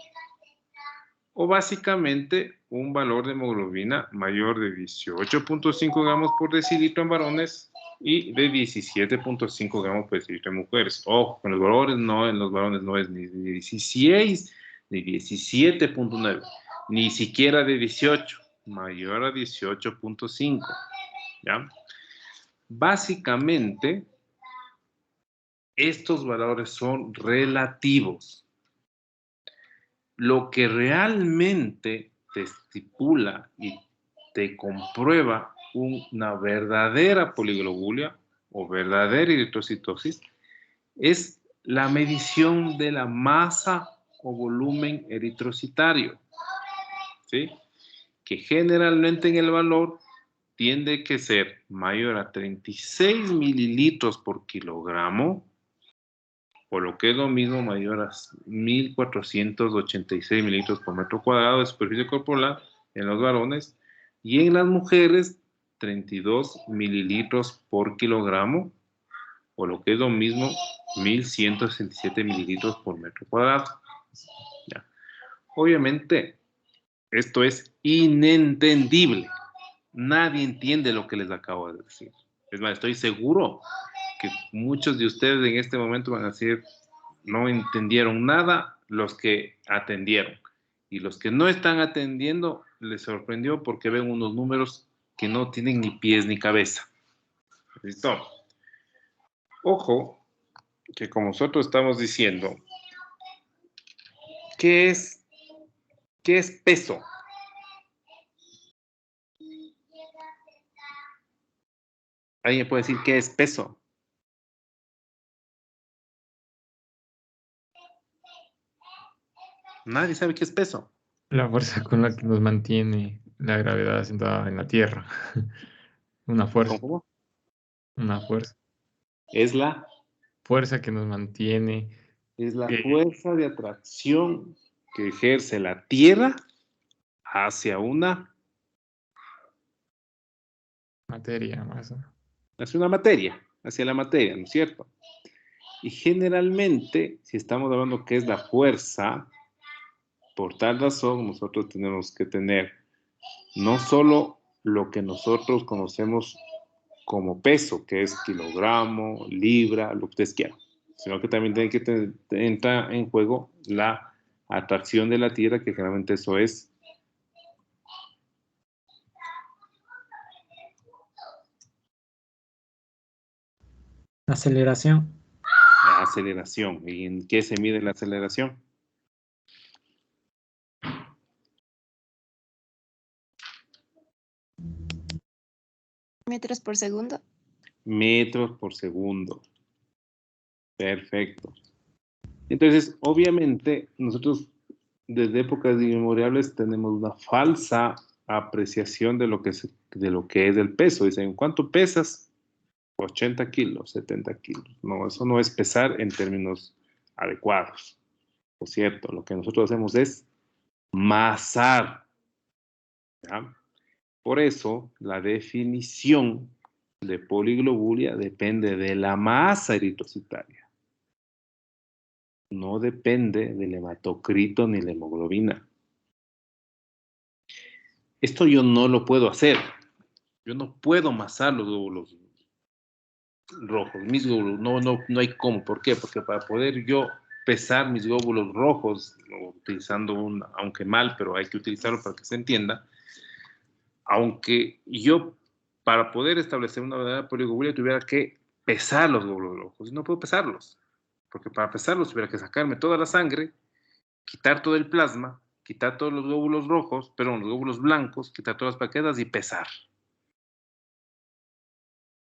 O básicamente un valor de hemoglobina mayor de 18.5 gramos por decilitro en varones y de 17.5 gramos por decilitro en mujeres. Ojo, en los valores no, en los varones no es ni 16 ni 17.9, ni siquiera de 18, mayor a 18.5. ¿Ya? Básicamente, estos valores son relativos. Lo que realmente te estipula y te comprueba una verdadera poliglobulia o verdadera eritrocitosis es la medición de la masa o volumen eritrocitario, ¿sí? Que generalmente en el valor tiende que ser mayor a 36 mililitros por kilogramo o lo que es lo mismo, mayor a 1.486 mililitros por metro cuadrado de superficie corporal en los varones, y en las mujeres 32 mililitros por kilogramo, o lo que es lo mismo, 1.167 mililitros por metro cuadrado. Ya. Obviamente, esto es inentendible. Nadie entiende lo que les acabo de decir. Es más, estoy seguro que muchos de ustedes en este momento van a decir, no entendieron nada los que atendieron. Y los que no están atendiendo les sorprendió porque ven unos números que no tienen ni pies ni cabeza. ¿Listo? Ojo, que como nosotros estamos diciendo, ¿qué es peso? ¿Alguien puede decir qué es peso? Nadie sabe qué es peso. La fuerza con la que nos mantiene la gravedad asentada en la Tierra. Una fuerza, ¿Cómo? una fuerza. Es la Fuerza que nos mantiene. fuerza de atracción que ejerce la Tierra hacia Materia, más. hacia una materia, hacia la materia, ¿no es cierto? Y generalmente, si estamos hablando que es la fuerza, por tal razón, nosotros tenemos que tener no solo lo que nosotros conocemos como peso, que es kilogramo, libra, lo que ustedes quieran, sino que también tiene que entrar en juego la atracción de la Tierra, que generalmente eso es Aceleración. la aceleración. ¿Y en qué se mide la aceleración? Metros por segundo. Metros por segundo. Perfecto. Entonces, obviamente, nosotros desde épocas inmemoriales tenemos una falsa apreciación de lo que es el peso. Dicen, ¿cuánto pesas? 80 kilos, 70 kilos. No, eso no es pesar en términos adecuados. Por cierto, lo que nosotros hacemos es masar. ¿Ya? Por eso, la definición de poliglobulia depende de la masa eritrocitaria. No depende del hematocrito ni la hemoglobina. Esto yo no lo puedo hacer. Yo no puedo masar los glóbulos rojos, mis glóbulos. No hay cómo. ¿Por qué? Porque para poder yo pesar mis glóbulos rojos, utilizando aunque mal, pero hay que utilizarlo para que se entienda, aunque yo, para poder establecer una verdadera poliglobulia, tuviera que pesar los glóbulos rojos. Y no puedo pesarlos, porque para pesarlos tuviera que sacarme toda la sangre, quitar todo el plasma, quitar todos los glóbulos rojos, perdón, los glóbulos blancos, quitar todas las plaquetas y pesar.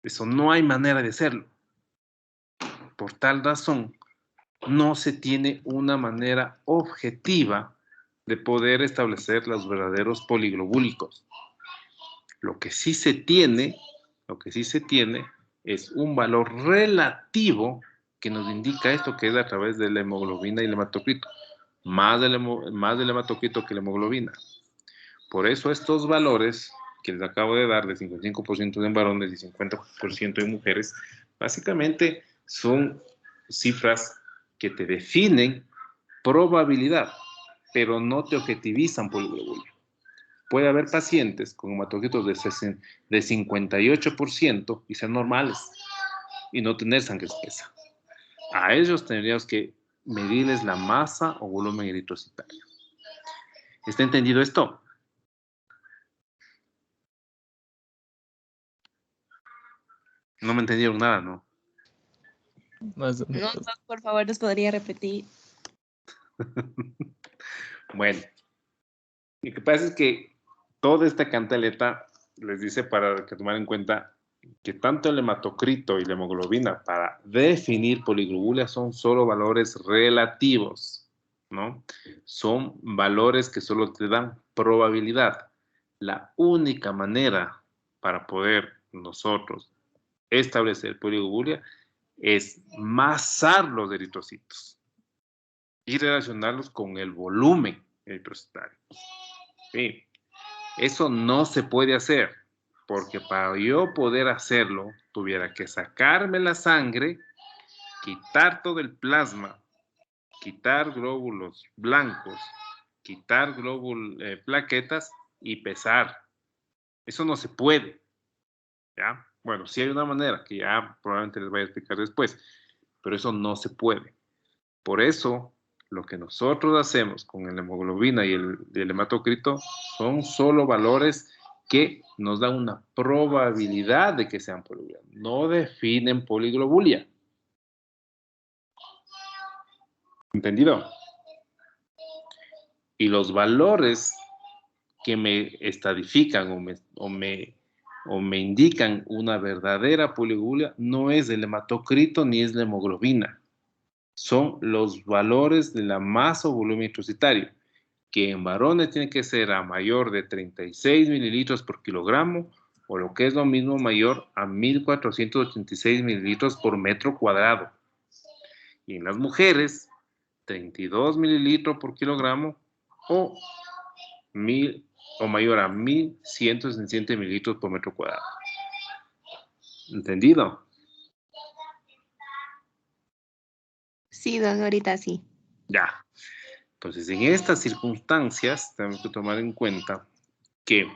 Eso no hay manera de hacerlo. Por tal razón, no se tiene una manera objetiva de poder establecer los verdaderos poliglobúlicos. Lo que sí se tiene es un valor relativo que nos indica esto, que es a través de la hemoglobina y el hematocrito. Más del hematocrito que la hemoglobina. Por eso estos valores que les acabo de dar, de 55% en varones y 50% en mujeres, básicamente son cifras que te definen probabilidad, pero no te objetivizan poliglobulia. Puede haber pacientes con hematocritos de 58% y ser normales y no tener sangre espesa. A ellos tendríamos que medirles la masa o volumen eritrocitario. ¿Está entendido esto? No me entendieron nada, ¿no? Más o No, menos. Doc, por favor, nos podría repetir. Bueno, lo que pasa es que toda esta cantaleta les dice para que tomar en cuenta que tanto el hematocrito y la hemoglobina para definir poliglobulia son solo valores relativos, ¿no? Son valores que solo te dan probabilidad. La única manera para poder nosotros establecer poliglobulia es masar los eritrocitos y relacionarlos con el volumen eritrocitario. ¿Sí? Eso no se puede hacer, porque para yo poder hacerlo, tuviera que sacarme la sangre, quitar todo el plasma, quitar glóbulos blancos, quitar plaquetas y pesar. Eso no se puede. ¿Ya? Bueno, sí hay una manera que ya probablemente les voy a explicar después, pero eso no se puede. Por eso, lo que nosotros hacemos con la hemoglobina y el hematocrito son solo valores que nos dan una probabilidad de que sean poliglobulia. No definen poliglobulia. ¿Entendido? Y los valores que me estadifican o me indican una verdadera poliglobulia no es el hematocrito ni es la hemoglobina. Son los valores de la masa o volumen eritrocitario, que en varones tiene que ser a mayor de 36 mililitros por kilogramo, o lo que es lo mismo, mayor a 1.486 mililitros por metro cuadrado. Y en las mujeres, 32 mililitros por kilogramo o mayor a 1.167 mililitros por metro cuadrado. ¿Entendido? Sí, Doc, ahorita sí. Ya. Entonces, en estas circunstancias, tenemos que tomar en cuenta que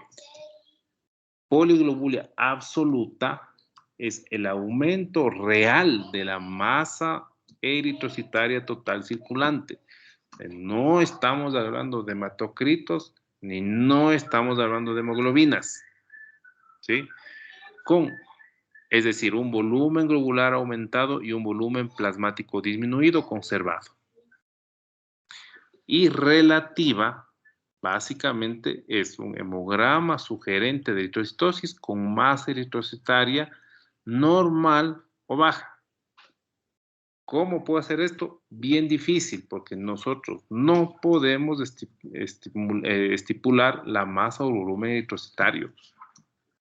poliglobulia absoluta es el aumento real de la masa eritrocitaria total circulante. No estamos hablando de hematocritos, ni no estamos hablando de hemoglobinas. ¿Sí? Es decir, un volumen globular aumentado y un volumen plasmático disminuido conservado. Y relativa, básicamente, es un hemograma sugerente de eritrocitosis con masa eritrocitaria normal o baja. ¿Cómo puedo hacer esto? Bien difícil, porque nosotros no podemos estipular la masa o volumen eritrocitario,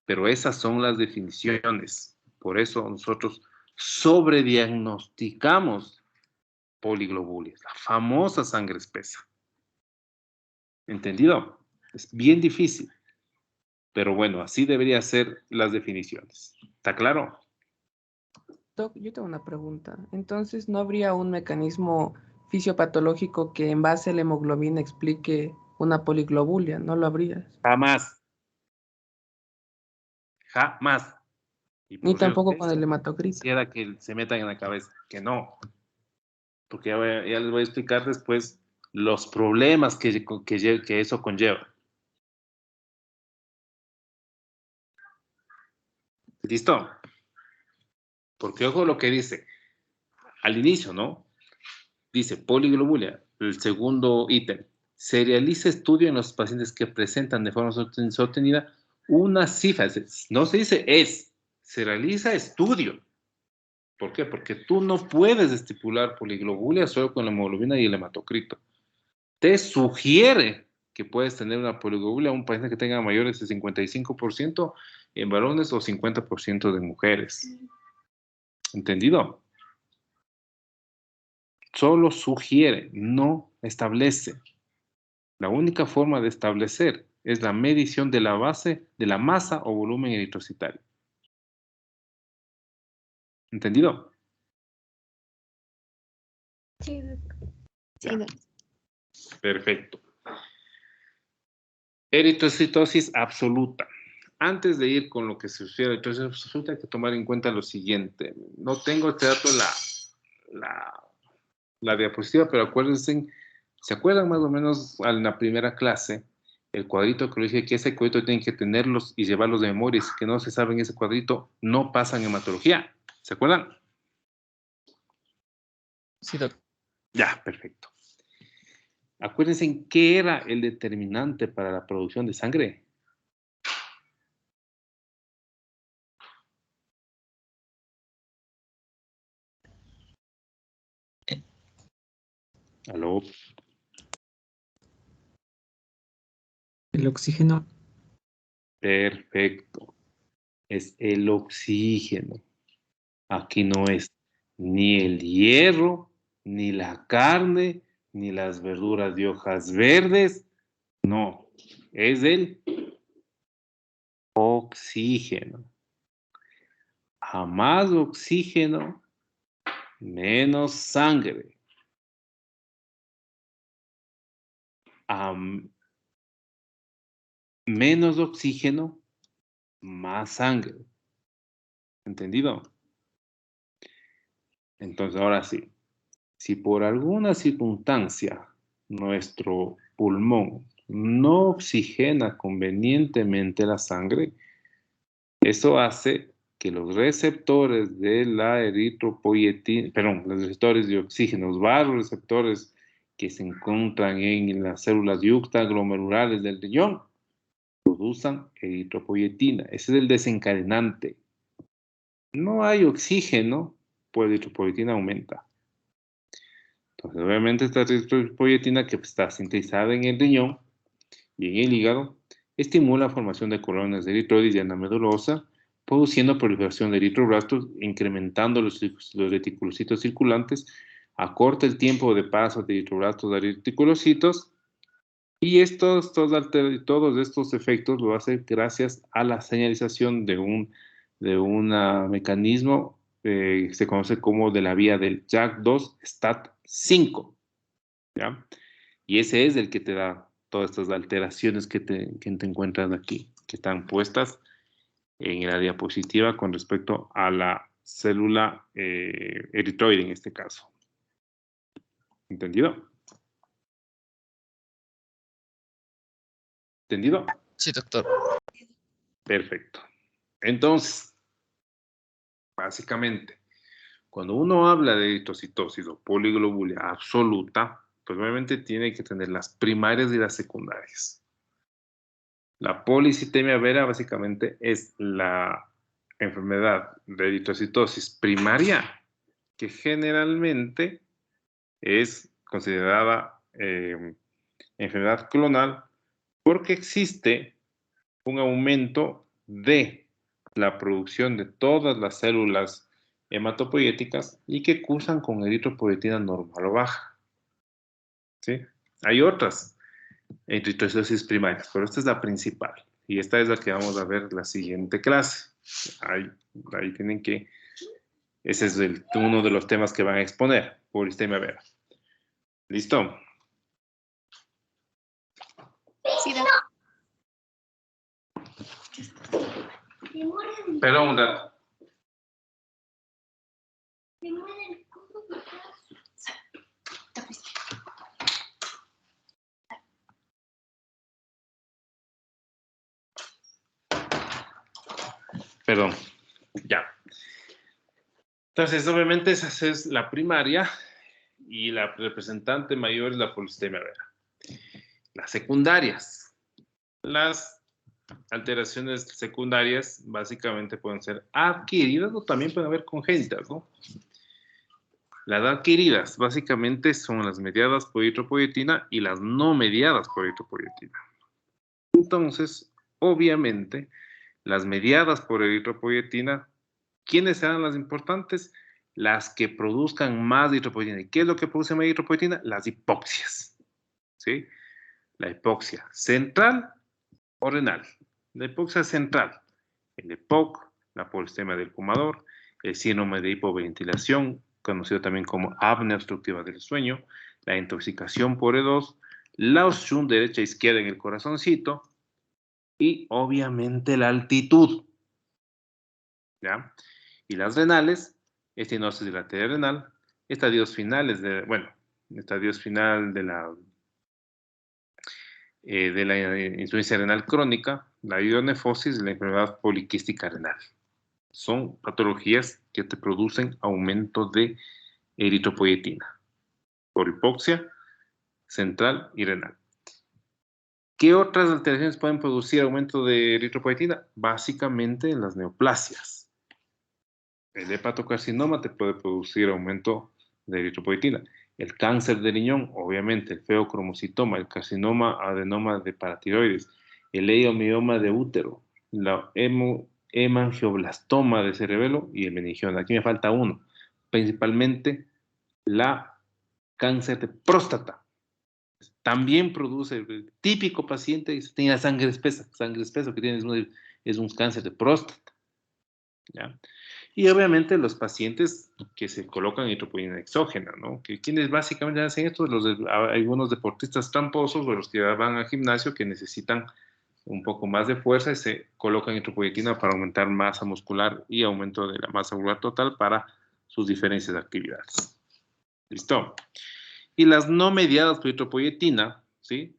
pero esas son las definiciones. Por eso nosotros sobrediagnosticamos poliglobulias, la famosa sangre espesa. ¿Entendido? Es bien difícil. Pero bueno, así deberían ser las definiciones. ¿Está claro? Doc, yo tengo una pregunta. Entonces, ¿no habría un mecanismo fisiopatológico que en base a la hemoglobina explique una poliglobulia? ¿No lo habría? Jamás. Jamás. Y Ni por tampoco eso con el hematocrito. quisiera que se metan en la cabeza que no. Porque ya les voy a explicar después los problemas que eso conlleva. ¿Listo? Porque ojo lo que dice al inicio, ¿no? Dice poliglobulia, el segundo ítem. Se realiza estudio en los pacientes que presentan de forma sostenida una cifra. No se dice se realiza estudio. ¿Por qué? Porque tú no puedes estipular poliglobulia solo con la hemoglobina y el hematocrito. Te sugiere que puedes tener una poliglobulia a un paciente que tenga mayores de 55% en varones o 50% de mujeres. ¿Entendido? Solo sugiere, no establece. La única forma de establecer es la medición de la base de la masa o volumen eritrocitario. ¿Entendido? Sí, Doc. Ya. Sí, Doc. Perfecto. Eritrocitosis absoluta. Antes de ir con lo que se refiere a eritrocitosis absoluta, hay que tomar en cuenta lo siguiente. No tengo este dato la diapositiva, pero acuérdense, ¿se acuerdan más o menos en la primera clase? El cuadrito que les dije que ese cuadrito tienen que tenerlos y llevarlos de memoria, y si que no se saben ese cuadrito, no pasan hematología. ¿Se acuerdan? Sí, Doc. Ya, perfecto. Acuérdense qué era el determinante para la producción de sangre. ¿Aló? El oxígeno. Perfecto. Es el oxígeno. Aquí no es ni el hierro, ni la carne, ni las verduras de hojas verdes. No, es el oxígeno. A más oxígeno, menos sangre. A menos oxígeno, más sangre. ¿Entendido? Entonces, ahora sí, si por alguna circunstancia nuestro pulmón no oxigena convenientemente la sangre, eso hace que los receptores de la eritropoyetina, perdón, los receptores de oxígeno, los vasoreceptores que se encuentran en las células yuxtaglomerulares del riñón, produzcan eritropoyetina. Ese es el desencadenante. No hay oxígeno, pues la eritropoyetina aumenta. Entonces, obviamente, esta eritropoyetina que está sintetizada en el riñón y en el hígado estimula la formación de colonias de eritroides y en la médula ósea, produciendo proliferación de eritroblastos, incrementando los reticulocitos circulantes, acorta el tiempo de paso de eritroblastos a reticulocitos, y todos estos efectos lo hace gracias a la señalización de un mecanismo que se conoce como de la vía del JAK2 STAT5, ¿ya? Y ese es el que te da todas estas alteraciones que te encuentras aquí, que están puestas en la diapositiva con respecto a la célula eritroide en este caso. ¿Entendido? ¿Entendido? Sí, doctor. Perfecto. Entonces, básicamente, cuando uno habla de eritrocitosis o poliglobulia absoluta, pues obviamente tiene que tener las primarias y las secundarias. La policitemia vera básicamente es la enfermedad de eritrocitosis primaria, que generalmente es considerada enfermedad clonal porque existe un aumento de la producción de todas las células hematopoyéticas y que cursan con eritropoyetina normal o baja. ¿Sí? Hay otras eritrocitosis primarias, pero esta es la principal. Y esta es la que vamos a ver la siguiente clase. Ahí tienen que... Ese es uno de los temas que van a exponer, polistemia vera. ¿Listo? Sí, Perdón, un rato. Perdón, ya. Entonces, obviamente, esa es la primaria y la representante mayor es la polistemia vera. Las secundarias. Las alteraciones secundarias básicamente pueden ser adquiridas o también pueden haber congénitas, ¿no? Las adquiridas básicamente son las mediadas por eritropoyetina y las no mediadas por eritropoyetina. Entonces, obviamente, las mediadas por eritropoyetina, ¿quiénes serán las importantes? Las que produzcan más eritropoyetina. ¿Y qué es lo que produce más eritropoyetina? Las hipoxias, ¿sí? La hipoxia central o renal. La hipoxia central, el EPOC, la polistemia del fumador, el síndrome de hipoventilación, conocido también como apnea obstructiva del sueño, la intoxicación por E2, la obstrucción derecha e izquierda en el corazoncito y obviamente la altitud, ¿ya? Y las renales, estenosis de la arteria renal, estadios finales estadios final de la insuficiencia renal crónica, la hidronefosis y la enfermedad poliquística renal. Son patologías que te producen aumento de eritropoyetina por hipoxia central y renal. ¿Qué otras alteraciones pueden producir aumento de eritropoyetina? Básicamente las neoplasias. El hepatocarcinoma te puede producir aumento de eritropoyetina. El cáncer de riñón, obviamente, el feocromocitoma, el carcinoma adenoma de paratiroides, el leiomioma de útero, la hemangioblastoma de cerebelo y el meningioma. Aquí me falta uno, principalmente la cáncer de próstata. También produce el típico paciente que tiene sangre espesa que tiene es un cáncer de próstata. ¿Ya? Y obviamente los pacientes que se colocan eritropoyetina exógena, ¿no? Que quienes básicamente hacen esto, algunos deportistas tramposos o los que van al gimnasio que necesitan un poco más de fuerza y se colocan eritropoyetina para aumentar masa muscular y aumento de la masa muscular total para sus diferentes actividades. ¿Listo? Y las no mediadas por eritropoyetina, ¿sí?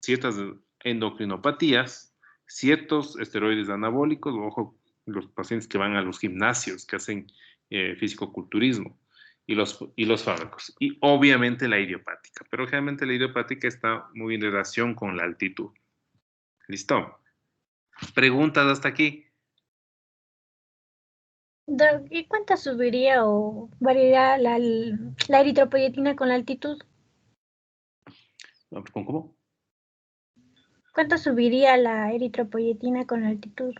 Ciertas endocrinopatías, ciertos esteroides anabólicos, ojo, los pacientes que van a los gimnasios, que hacen fisicoculturismo, y los fármacos. Y obviamente la idiopática, pero generalmente la idiopática está muy en relación con la altitud. ¿Listo? ¿Preguntas hasta aquí? Doc, ¿y cuánto subiría o variaría la eritropoyetina con la altitud? ¿Cómo? ¿Cuánto subiría la eritropoyetina con la altitud?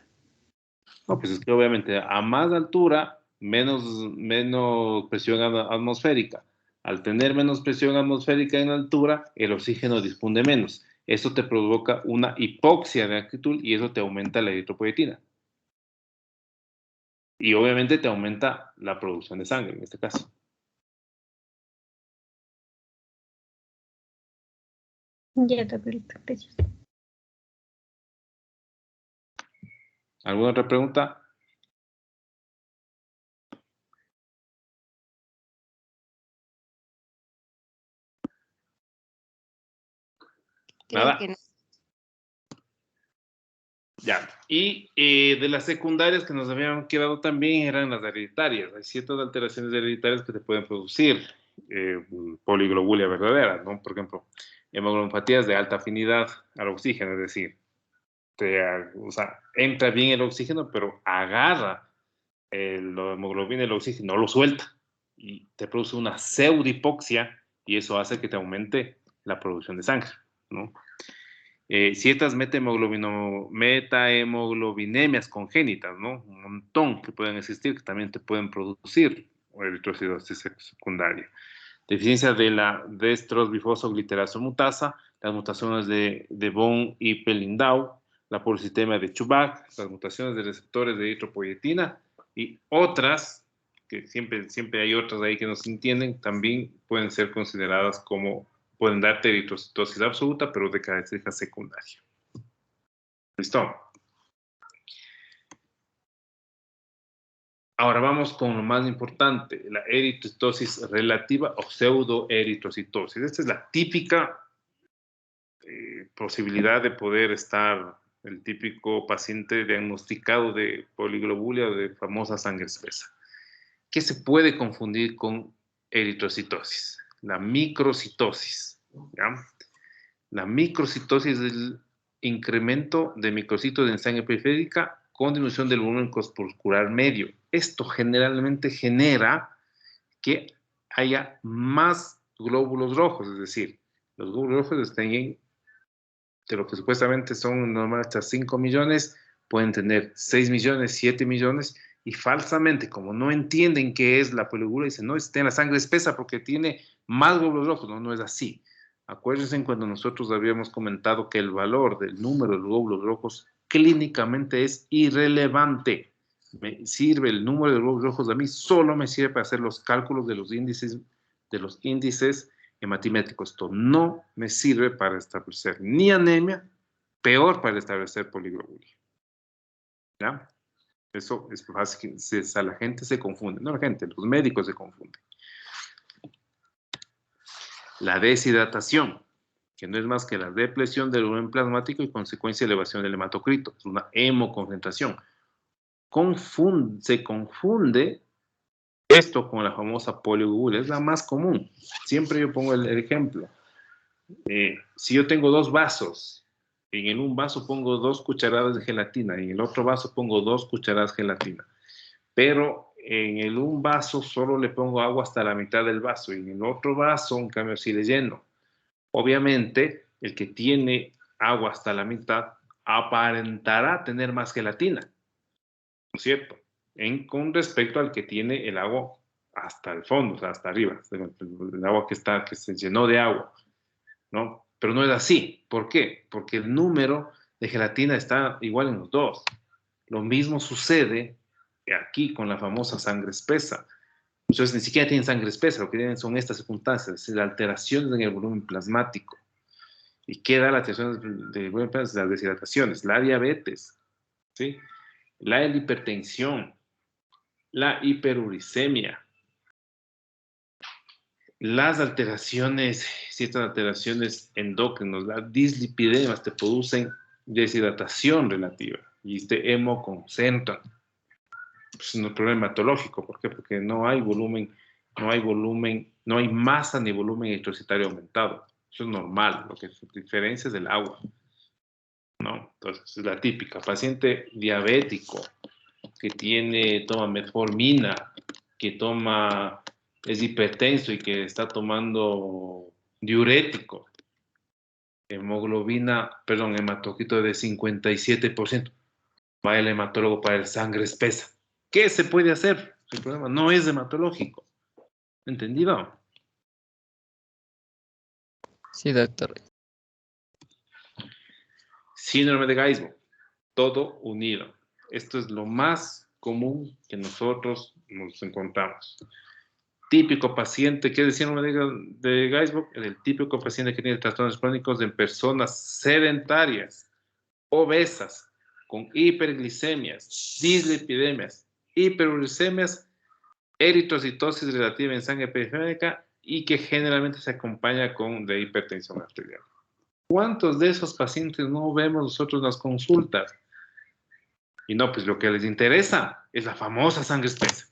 No, pues es que obviamente a más altura, menos presión atmosférica. Al tener menos presión atmosférica en altura, el oxígeno difunde menos. Eso te provoca una hipoxia de altitud y eso te aumenta la eritropoyetina. Y obviamente te aumenta la producción de sangre en este caso. Ya, Doc, listo, gracias. ¿Alguna otra pregunta? Creo Nada. que no. Ya. Y de las secundarias que nos habían quedado también eran las hereditarias. Hay ciertas alteraciones hereditarias que te pueden producir poliglobulia verdadera, ¿no? Por ejemplo, hemoglobinupatías de alta afinidad al oxígeno, es decir, o sea, entra bien el oxígeno, pero agarra la hemoglobina y el oxígeno, no lo suelta y te produce una pseudohipoxia y eso hace que te aumente la producción de sangre, ¿no? Ciertas metahemoglobinemias congénitas, ¿no? Un montón que pueden existir, que también te pueden producir eritrocidosis secundaria. Deficiencia de la dextrosbifosfoglicerasa mutasa, las mutaciones de Von y Pelindau, la polisistema de Chubak, las mutaciones de receptores de eritropoyetina y otras, que siempre hay otras ahí que no se entienden, también pueden ser consideradas como, pueden darte eritrocitosis absoluta, pero de característica secundaria. ¿Listo? Ahora vamos con lo más importante, la eritrocitosis relativa o pseudoeritrocitosis. Esta es la típica posibilidad de poder estar el típico paciente diagnosticado de poliglobulia o de famosa sangre espesa. ¿Qué se puede confundir con eritrocitosis? La microcitosis. ¿Ya? La microcitosis es el incremento de microcitos en sangre periférica con disminución del volumen corpuscular medio. Esto generalmente genera que haya más glóbulos rojos, es decir, los glóbulos rojos están de lo que supuestamente son normal hasta 5 millones, pueden tener 6 millones, 7 millones, y falsamente, como no entienden qué es la poliglobulia, dicen, no, está en la sangre espesa porque tiene más glóbulos rojos. No, no es así. Acuérdense cuando nosotros habíamos comentado que el valor del número de glóbulos rojos clínicamente es irrelevante. Me sirve el número de glóbulos rojos a mí, solo me sirve para hacer los cálculos de los índices hematimétricos. Esto no me sirve para establecer ni anemia, peor para establecer poliglobulia. ¿Ya? Eso es fácil, la gente se confunde, no la gente, los médicos se confunden. La deshidratación, que no es más que la depresión del volumen plasmático y consecuencia de elevación del hematocrito, es una hemoconcentración. Se confunde esto con la famosa poliglobulia, es la más común. Siempre yo pongo el ejemplo. Si yo tengo 2 vasos, en un vaso pongo 2 cucharadas de gelatina y en el otro vaso pongo 2 cucharadas de gelatina, pero en un vaso solo le pongo agua hasta la mitad del vaso y en el otro vaso, en cambio, sí le lleno. Obviamente, el que tiene agua hasta la mitad aparentará tener más gelatina, ¿no es cierto? Con respecto al que tiene el agua hasta el fondo, o sea, hasta arriba, el agua que se llenó de agua, ¿no? Pero no es así. ¿Por qué? Porque el número de gelatina está igual en los dos. Lo mismo sucede aquí con la famosa sangre espesa. Entonces, ni siquiera tienen sangre espesa, lo que tienen son estas circunstancias, es decir, alteraciones en el volumen plasmático. ¿Y qué da la alteración del volumen plasmático? Las deshidrataciones, la diabetes, ¿sí? La hipertensión, la hiperuricemia, las alteraciones, ciertas alteraciones endócrinas, las dislipidemias te producen deshidratación relativa y este hemoconcentra. Es un problema hematológico. ¿Por qué? Porque no hay volumen, no hay masa ni volumen eritrocitario aumentado. Eso es normal. Lo que se diferencia es el agua, ¿no? Entonces, es la típica. Paciente diabético que toma metformina, que es hipertenso y que está tomando diurético, hematocrito de 57%. Va el hematólogo para el sangre espesa. ¿Qué se puede hacer? El problema no es hematológico. ¿Entendido? Sí, doctor. Síndrome de Geisel. Todo unido. Esto es lo más común que nosotros nos encontramos. Típico paciente, ¿qué es el síndrome de Geisel? Es el típico paciente que tiene trastornos crónicos en personas sedentarias, obesas, con hiperglicemias, dislipidemias, hiperuricemias, eritrocitosis relativa en sangre periférica y que generalmente se acompaña de hipertensión arterial. ¿Cuántos de esos pacientes no vemos nosotros en las consultas? Y no, pues lo que les interesa es la famosa sangre espesa.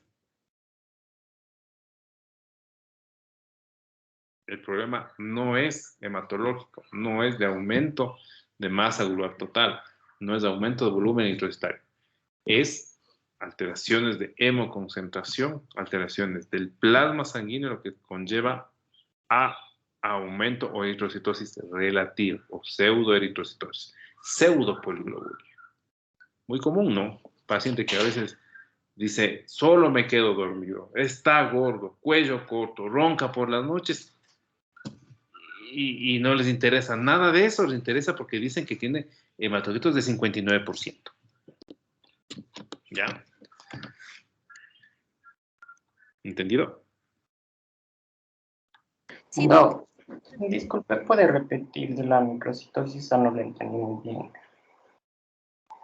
El problema no es hematológico, no es de aumento de masa globular total, no es de aumento de volumen eritrocitario. Es alteraciones de hemoconcentración, alteraciones del plasma sanguíneo, lo que conlleva a aumento o eritrocitosis relativa o pseudoeritrocitosis, pseudopoliglobulia. Muy común, ¿no? Paciente que a veces dice, solo me quedo dormido, está gordo, cuello corto, ronca por las noches y no les interesa nada de eso, les interesa porque dicen que tiene hematocritos de 59%. ¿Ya? ¿Entendido? Sí, No, disculpe, ¿puede repetir de la microcitosis? No lo entendí muy bien.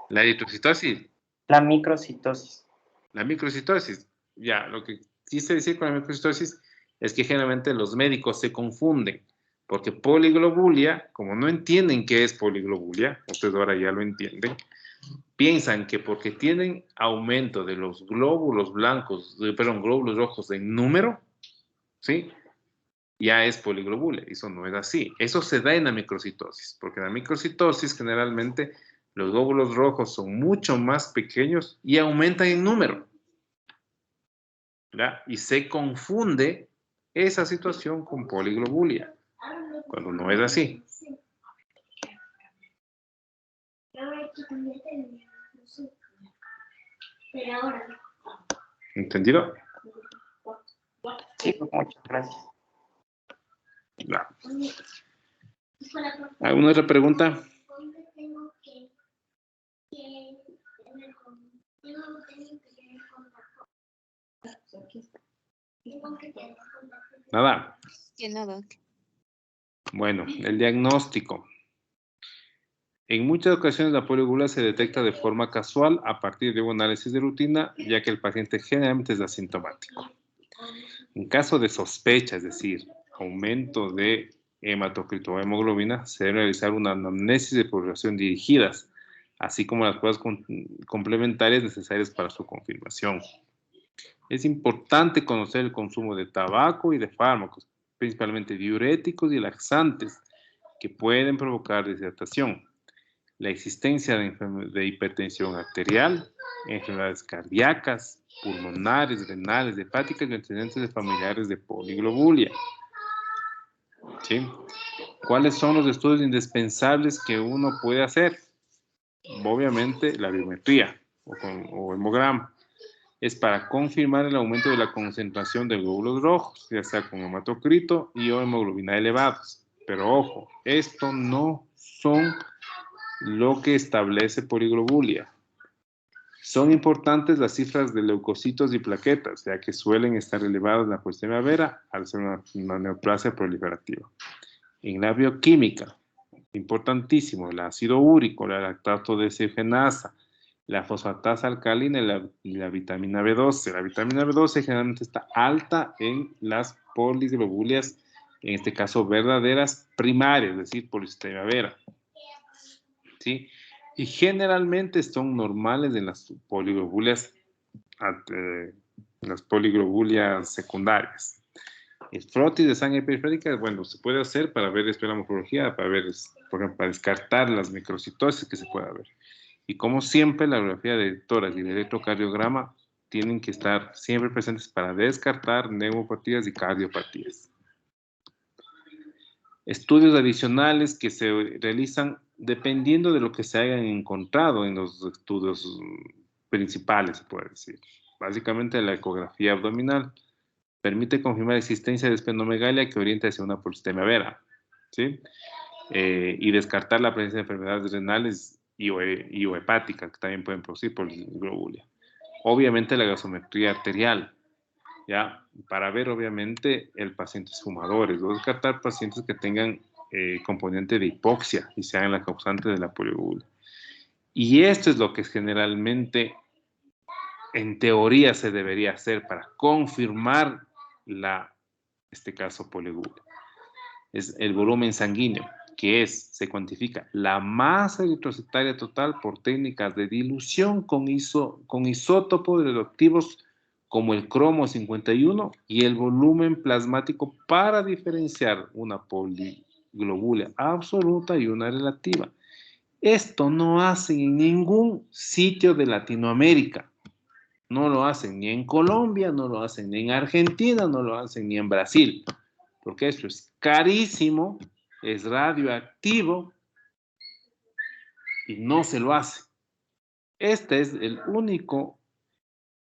La eritrocitosis. La microcitosis. La microcitosis. Ya, lo que quise decir con la microcitosis es que generalmente los médicos se confunden, porque poliglobulia, como no entienden qué es poliglobulia, ustedes ahora ya lo entienden, piensan que porque tienen aumento de los glóbulos glóbulos rojos en número, ¿sí? Ya es poliglobulia. Eso no es así. Eso se da en la microcitosis, porque en la microcitosis generalmente los glóbulos rojos son mucho más pequeños y aumentan en número, ¿verdad? Y se confunde esa situación con poliglobulia, cuando no es así. ¿Entendido? Sí, muchas gracias. Ya. ¿Alguna otra pregunta? Nada. Que no, doc. Bueno, el diagnóstico. En muchas ocasiones la poliglobulia se detecta de forma casual a partir de un análisis de rutina, ya que el paciente generalmente es asintomático. En caso de sospecha, es decir, aumento de hematocrito o hemoglobina, se debe realizar una anamnesis de población dirigidas, así como las pruebas complementarias necesarias para su confirmación. Es importante conocer el consumo de tabaco y de fármacos, principalmente diuréticos y laxantes, que pueden provocar deshidratación. La existencia de hipertensión arterial, enfermedades cardíacas, pulmonares, renales, hepáticas y antecedentes familiares de poliglobulia. ¿Sí? ¿Cuáles son los estudios indispensables que uno puede hacer? Obviamente la biometría o hemograma. es para confirmar el aumento de la concentración de glóbulos rojos, ya sea con hematocrito y o hemoglobina elevados. Pero ojo, esto no son lo que establece poliglobulia. Son importantes las cifras de leucocitos y plaquetas, ya que suelen estar elevadas en la polistemia vera al ser una neoplasia proliferativa. En la bioquímica, importantísimo, el ácido úrico, la lactato desogenasa, la fosfatasa alcalina y la vitamina B12. La vitamina B12 generalmente está alta en las poliglobulias, en este caso verdaderas primarias, es decir, polistemia vera. ¿Sí? Y generalmente son normales en las poliglobulias secundarias. El frotis de sangre periférica, bueno, se puede hacer para ver la morfología, para ver, por ejemplo, para descartar las microcitosis que se pueda ver. Y como siempre, la radiografía de tórax y el electrocardiograma tienen que estar siempre presentes para descartar neumopatías y cardiopatías. Estudios adicionales que se realizan dependiendo de lo que se hayan encontrado en los estudios principales, se puede decir. Básicamente la ecografía abdominal permite confirmar la existencia de esplenomegalia que orienta hacia una polistemia vera, ¿sí? Y descartar la presencia de enfermedades renales y o hepáticas que también pueden producir poliglobulia. Obviamente la gasometría arterial, ¿ya? Para ver obviamente el pacientes fumadores, o descartar pacientes que tengan componente de hipoxia y sean la causante de la poliglobulia. Y esto es lo que generalmente, en teoría, se debería hacer para confirmar este caso poliglobulia. Es el volumen sanguíneo, que se cuantifica la masa eritrocitaria total por técnicas de dilución con isótopos radioactivos como el cromo 51 y el volumen plasmático para diferenciar una poliglobulia absoluta y una relativa. Esto no hacen en ningún sitio de Latinoamérica. No lo hacen ni en Colombia, no lo hacen ni en Argentina, no lo hacen ni en Brasil. Porque esto es carísimo, es radioactivo y no se lo hace. Este es el único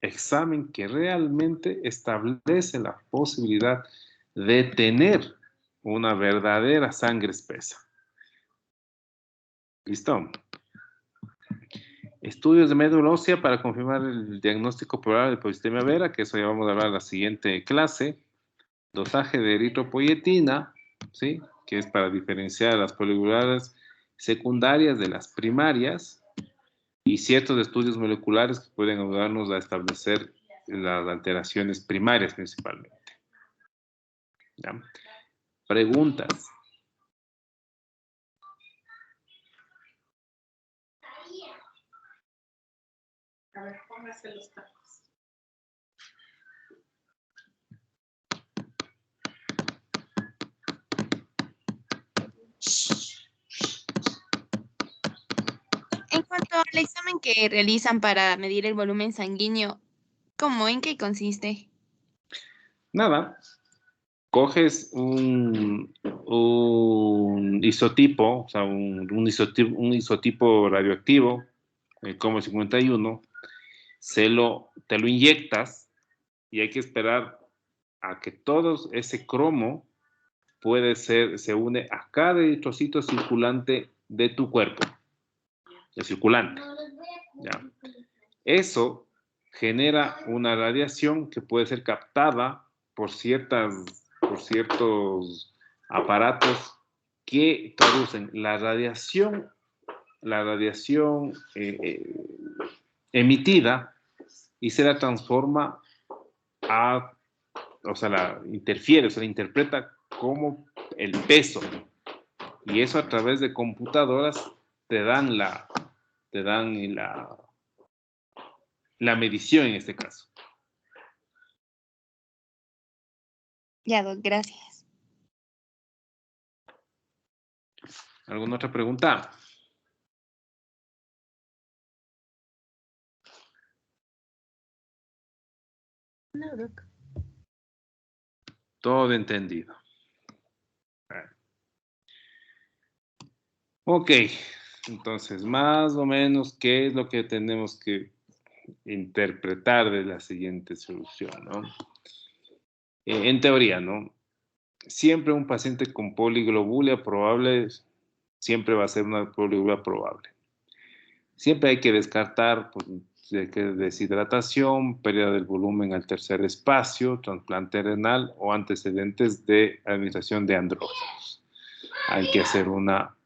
examen que realmente establece la posibilidad de tener una verdadera sangre espesa. ¿Listo? Estudios de médula ósea para confirmar el diagnóstico probable de polistemia vera, que eso ya vamos a hablar en la siguiente clase. Dosaje de eritropoyetina, ¿sí? Que es para diferenciar las poliglobulares secundarias de las primarias, y ciertos estudios moleculares que pueden ayudarnos a establecer las alteraciones primarias principalmente. ¿Ya? Preguntas. A ver, póngase los tacos. En cuanto al examen que realizan para medir el volumen sanguíneo, ¿cómo? ¿En qué consiste? Nada. Coges un isotipo, o sea, un isotipo radioactivo, el cromo 51, te lo inyectas y hay que esperar a que todo ese cromo se une a cada eritrocito circulante de tu cuerpo, el circulante. ¿Ya? Eso genera una radiación que puede ser captada por ciertos aparatos que traducen la radiación emitida y se la transforma o sea, la interpreta como el peso. Y eso a través de computadoras te dan la medición en este caso. Ya, Doc, gracias. ¿Alguna otra pregunta? No, Doc. Todo entendido. Ok, entonces más o menos, ¿qué es lo que tenemos que interpretar de la siguiente solución, ¿no? En teoría, ¿no? Siempre un paciente con poliglobulia probable, siempre va a ser una poliglobulia probable. Siempre hay que descartar pues, deshidratación, pérdida del volumen al tercer espacio, trasplante renal o antecedentes de administración de andrógenos. Hay que hacer una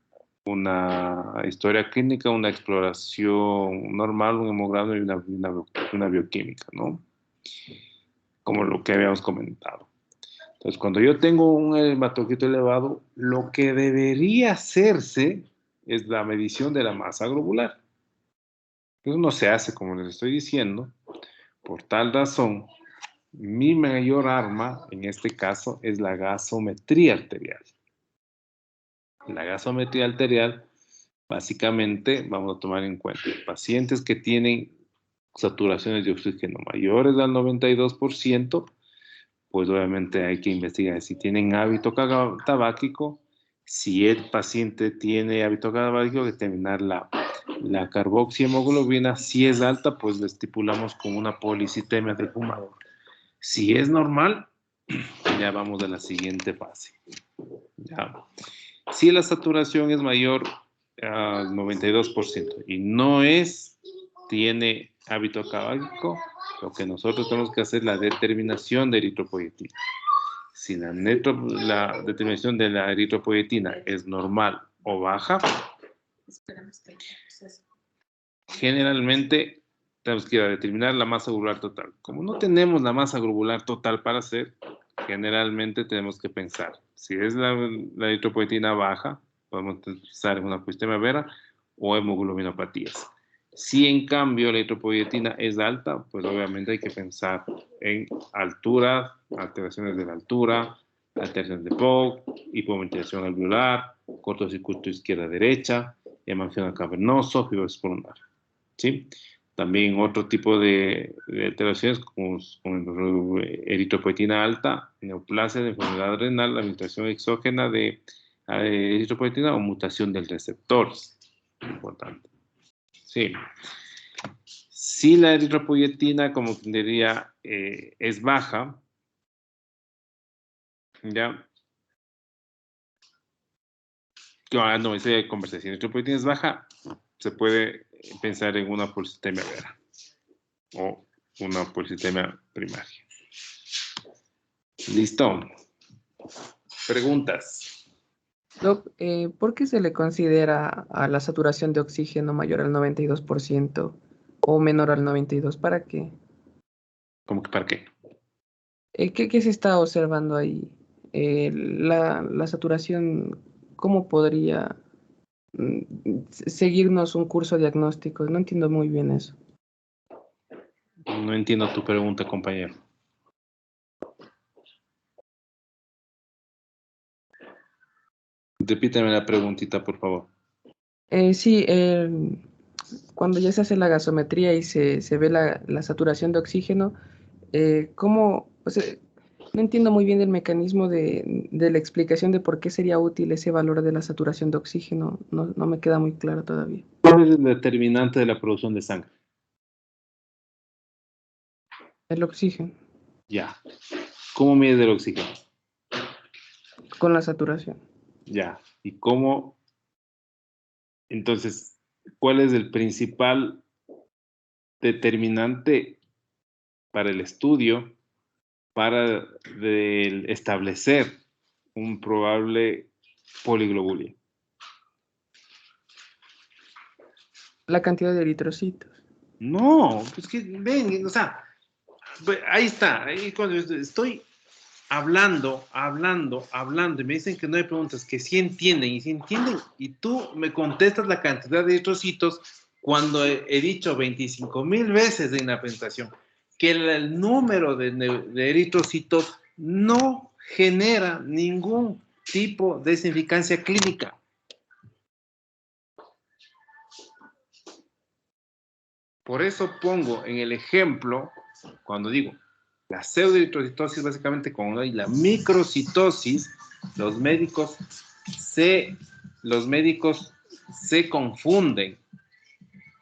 historia clínica, una exploración normal, un hemograma y una bioquímica, ¿no? Como lo que habíamos comentado. Entonces, cuando yo tengo un hematocrito elevado, lo que debería hacerse es la medición de la masa globular. Eso no se hace, como les estoy diciendo. Por tal razón, mi mayor arma, en este caso, es la gasometría arterial. La gasometría arterial, básicamente, vamos a tomar en cuenta pacientes que tienen saturaciones de oxígeno mayores al 92%, pues obviamente hay que investigar si tienen hábito tabáquico. Si el paciente tiene hábito tabáquico, determinar la carboxihemoglobina. Si es alta, pues la estipulamos como una policitemia del fumador. Si es normal, ya vamos a la siguiente fase. Ya. Si la saturación es mayor al 92% y no tiene hábito tabáquico, lo que nosotros tenemos que hacer es la determinación de eritropoyetina. Si la determinación de la eritropoyetina es normal o baja, generalmente tenemos que ir a determinar la masa globular total. Como no tenemos la masa globular total para hacer, generalmente tenemos que pensar, si es la eritropoyetina baja, podemos pensar en una polistemia vera o hemoglobinopatías. Si en cambio la eritropoyetina es alta, pues obviamente hay que pensar en altura, alteraciones de la altura, alteraciones de POC, hipoventilación alveolar, cortocircuito izquierda-derecha, hemangioma cavernoso, fibrosis pulmonar. ¿Sí? También otro tipo de alteraciones como eritropoyetina alta, neoplasia de enfermedad renal, la administración exógena de eritropoyetina o mutación del receptor. Importante. Sí. Si la eritropoyetina, como diría, es baja, ya. No, esa conversación. Si la eritropoyetina es baja, se puede pensar en una policitemia vera o una policitemia primaria. Listo. Preguntas. Doc, ¿por qué se le considera a la saturación de oxígeno mayor al 92% o menor al 92%? ¿Para qué? ¿Cómo que para qué? ¿Qué se está observando ahí? La saturación, ¿cómo podría seguirnos un curso diagnóstico? No entiendo muy bien eso. No entiendo tu pregunta, compañero. Repítame la preguntita, por favor. Sí, cuando ya se hace la gasometría y se ve la saturación de oxígeno, ¿cómo? O sea, no entiendo muy bien el mecanismo de la explicación de por qué sería útil ese valor de la saturación de oxígeno. No me queda muy claro todavía. ¿Cuál es el determinante de la producción de sangre? El oxígeno. Ya. ¿Cómo mide el oxígeno? Con la saturación. Ya. ¿Y cómo? Entonces, ¿cuál es el principal determinante para el estudio para establecer un probable poliglobulia? La cantidad de eritrocitos. No, pues que ven, o sea, ahí está, ahí cuando estoy hablando, y me dicen que no hay preguntas, que sí entienden, y tú me contestas la cantidad de eritrocitos cuando he dicho 25,000 veces en la presentación que el número de eritrocitos no genera ningún tipo de significancia clínica. Por eso pongo en el ejemplo, cuando digo la pseudoeritrocitosis, básicamente como hay la microcitosis, los médicos se confunden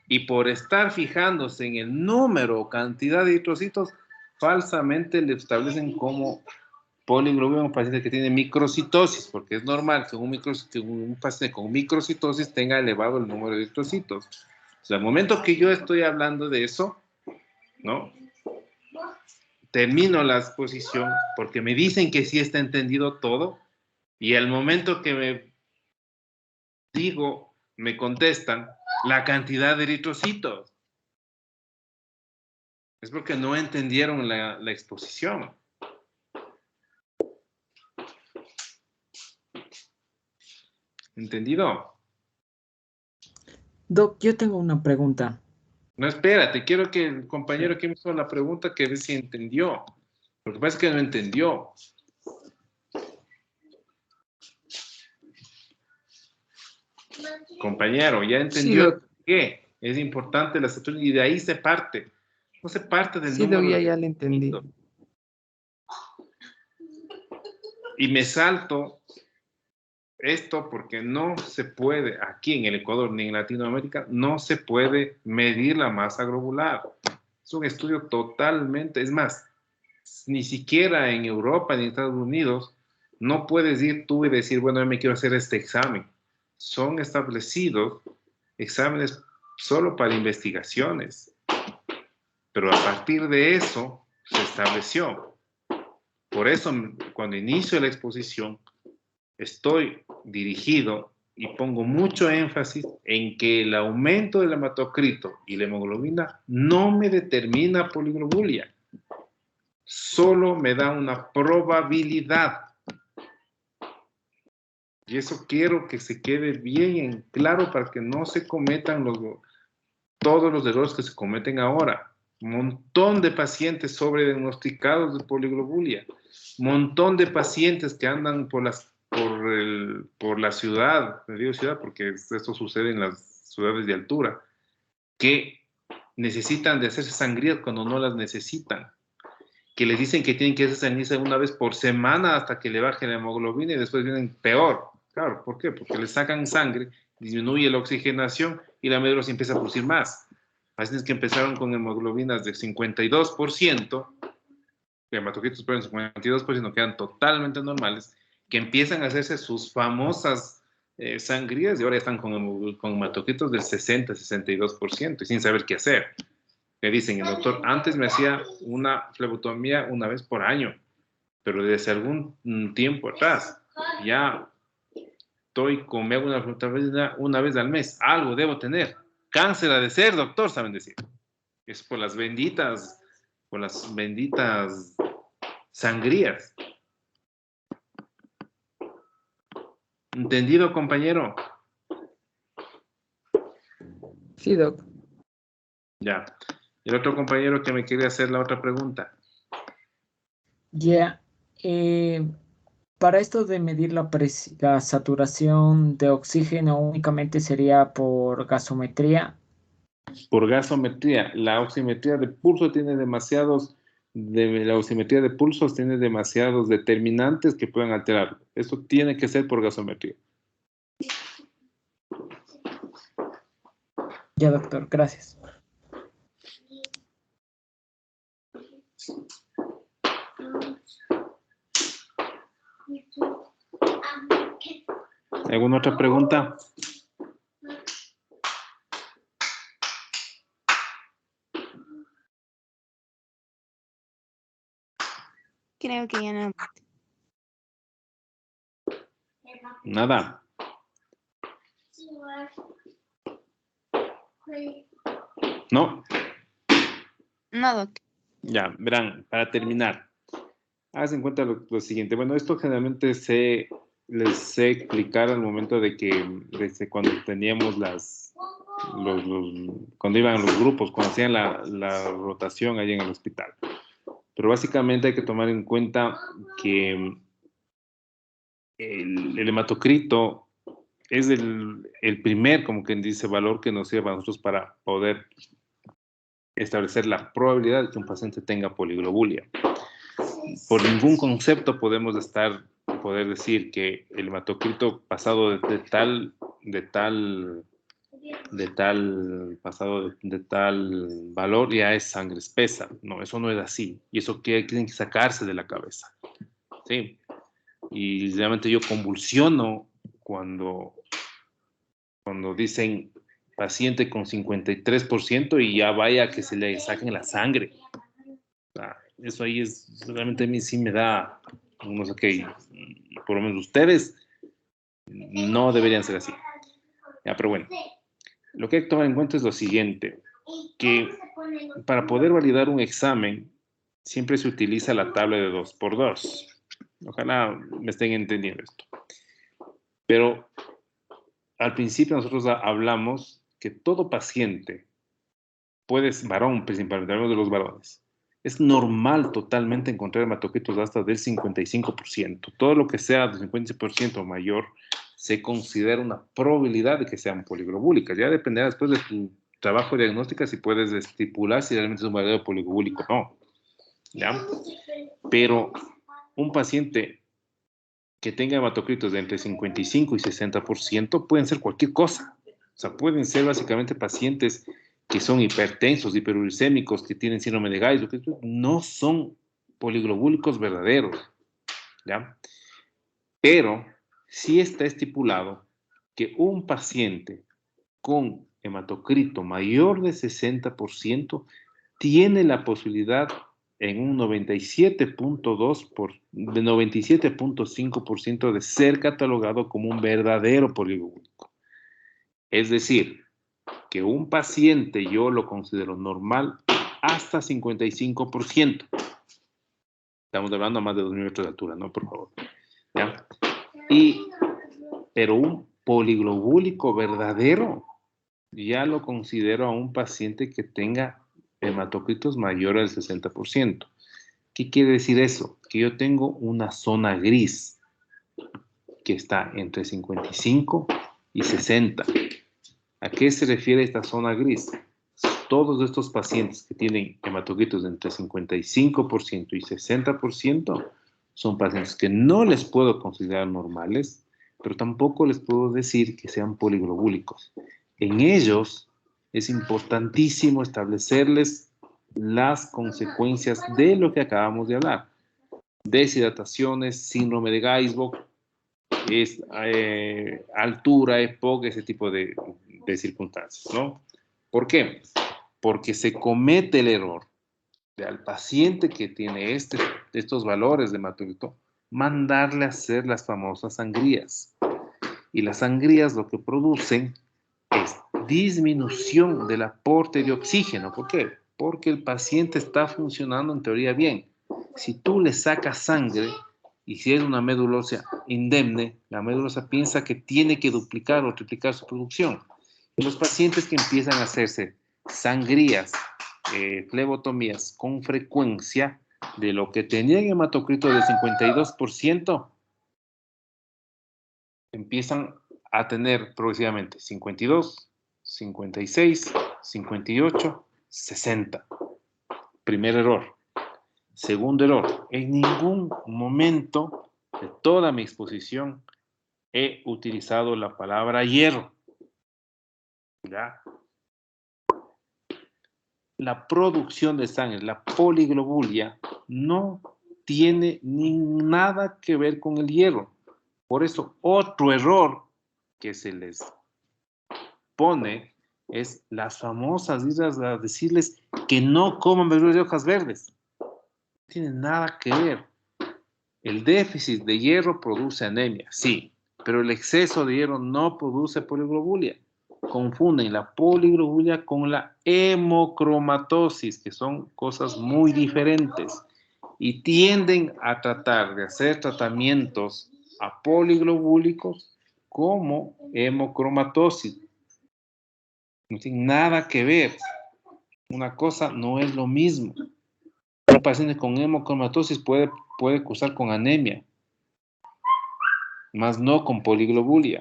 Y por estar fijándose en el número o cantidad de eritrocitos, falsamente le establecen como poliglobina a un paciente que tiene microcitosis, porque es normal que un paciente con microcitosis tenga elevado el número de eritrocitos. O sea, al momento que yo estoy hablando de eso, ¿no? Termino la exposición porque me dicen que sí está entendido todo, y al momento que me digo, me contestan la cantidad de eritrocitos. Es porque no entendieron la exposición. ¿Entendido? Doc, yo tengo una pregunta. No, espérate, quiero que el compañero que me hizo la pregunta que ve si entendió. Lo que pasa es que no entendió. Compañero, ya entendió que es importante la estatura y de ahí se parte. No se parte del Sí, número. ya le entendí. Y me salto esto porque no se puede, aquí en el Ecuador ni en Latinoamérica, no se puede medir la masa globular. Es un estudio totalmente, es más, ni siquiera en Europa ni en Estados Unidos no puedes ir tú y decir, bueno, yo me quiero hacer este examen. Son establecidos exámenes solo para investigaciones. Pero a partir de eso se estableció. Por eso, cuando inicio la exposición, estoy dirigido y pongo mucho énfasis en que el aumento del hematocrito y la hemoglobina no me determina poliglobulia. Solo me da una probabilidad. Y eso quiero que se quede bien en claro para que no se cometan todos los errores que se cometen ahora. Un montón de pacientes sobrediagnosticados de poliglobulia. Un montón de pacientes que andan por la ciudad, me digo ciudad porque esto sucede en las ciudades de altura, que necesitan de hacerse sangrías cuando no las necesitan. Que les dicen que tienen que hacer sangrías una vez por semana hasta que le baje la hemoglobina y después vienen peor. Claro, ¿por qué? Porque le sacan sangre, disminuye la oxigenación y la médula se empieza a producir más. Pacientes que empezaron con hemoglobinas de 52%, hematocritos por el 52%, quedan totalmente normales, que empiezan a hacerse sus famosas sangrías y ahora están con hematocritos del 60-62% y sin saber qué hacer. Me dicen, el doctor, antes me hacía una flebotomía una vez por año, pero desde algún tiempo atrás ya me hago una flebotomía una vez al mes. Algo debo tener. Cáncer ha de ser, doctor, saben decir. Es por las benditas sangrías. ¿Entendido, compañero? Sí, doc. Ya. El otro compañero que me quería hacer la otra pregunta. Ya. Para esto de medir la saturación de oxígeno únicamente sería por gasometría. Por gasometría. La oximetría de pulso tiene la oximetría de pulsos tiene demasiados determinantes que pueden alterar. Eso tiene que ser por gasometría. Ya, doctor, gracias. ¿Alguna otra pregunta? Creo que ya no. Nada. ¿No? No, doc. Ya, verán, para terminar, hagan en cuenta lo siguiente. Bueno, esto generalmente les sé explicar al momento de que desde cuando teníamos cuando iban los grupos, cuando hacían la rotación allí en el hospital. Pero básicamente hay que tomar en cuenta que el hematocrito es el primer, como quien dice, valor que nos sirve a nosotros para poder establecer la probabilidad de que un paciente tenga poliglobulia. Por ningún concepto podemos poder decir que el hematocrito pasado de tal de tal pasado de tal valor ya es sangre espesa. No, eso no es así. Y eso que tienen que sacarse de la cabeza. ¿Sí? Y realmente yo convulsiono cuando dicen paciente con 53% y ya vaya que se le saquen la sangre. Eso ahí es, realmente a mí sí me da, no sé qué, por lo menos ustedes no deberían ser así. Ya, pero bueno, lo que hay que tomar en cuenta es lo siguiente, que para poder validar un examen siempre se utiliza la tabla de 2×2. Ojalá me estén entendiendo esto. Pero al principio nosotros hablamos que todo paciente varón principalmente, hablamos de los varones, es normal totalmente encontrar hematocritos hasta del 55%. Todo lo que sea del 50% o mayor se considera una probabilidad de que sean poliglobúlicas. Ya dependerá después de tu trabajo diagnóstico si puedes estipular si realmente es un verdadero poliglobúlico o no. ¿Ya? Pero un paciente que tenga hematocritos de entre 55 y 60% pueden ser cualquier cosa. O sea, pueden ser básicamente pacientes que son hipertensos, hiperuricémicos, que tienen síndrome de Gais, que no son poliglobúlicos verdaderos, ¿ya? Pero sí está estipulado que un paciente con hematocrito mayor de 60% tiene la posibilidad en un 97.5% de ser catalogado como un verdadero poliglobúlico. Es decir, que un paciente yo lo considero normal hasta 55%. Estamos hablando a más de 2.000 metros de altura, ¿no? Por favor. ¿Ya? Pero un poliglobúlico verdadero ya lo considero a un paciente que tenga hematocritos mayores al 60%. ¿Qué quiere decir eso? Que yo tengo una zona gris que está entre 55 y 60. ¿A qué se refiere esta zona gris? Todos estos pacientes que tienen hematocritos de entre 55% y 60% son pacientes que no les puedo considerar normales, pero tampoco les puedo decir que sean poliglobúlicos. En ellos es importantísimo establecerles las consecuencias de lo que acabamos de hablar. Deshidrataciones, síndrome de Geisbock, altura, EPOC, ese tipo de circunstancias, ¿no? ¿Por qué? Porque se comete el error de al paciente que tiene estos valores de hematocrito, mandarle a hacer las famosas sangrías. Y las sangrías lo que producen es disminución del aporte de oxígeno. ¿Por qué? Porque el paciente está funcionando en teoría bien. Si tú le sacas sangre y si es una médula ósea indemne, la médula ósea piensa que tiene que duplicar o triplicar su producción. Y los pacientes que empiezan a hacerse sangrías, flebotomías con frecuencia, de lo que tenían hematocrito del 52%, empiezan a tener progresivamente 52, 56, 58, 60. Primer error. Segundo error. En ningún momento de toda mi exposición he utilizado la palabra hierro. ¿Ya? La producción de sangre, la poliglobulia, no tiene nada que ver con el hierro. Por eso, otro error que se les pone es las famosas islas a decirles que no coman verduras de hojas verdes. No tiene nada que ver. El déficit de hierro produce anemia, sí, pero el exceso de hierro no produce poliglobulia. Confunden la poliglobulia con la hemocromatosis, que son cosas muy diferentes, y tienden a tratar de hacer tratamientos a poliglobúlicos como hemocromatosis. No tiene nada que ver. Una cosa no es lo mismo. Un paciente con hemocromatosis puede cursar con anemia, más no con poliglobulia.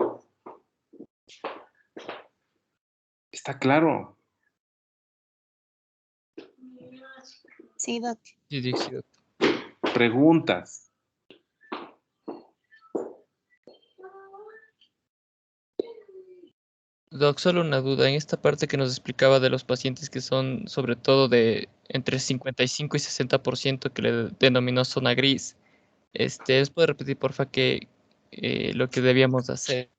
¿Está claro? Sí, doc. Sí, doc. Preguntas. Doc, solo una duda. En esta parte que nos explicaba de los pacientes que son sobre todo de entre 55 y 60% que le denominó zona gris, ¿les puede repetir, porfa, que lo que debíamos hacer?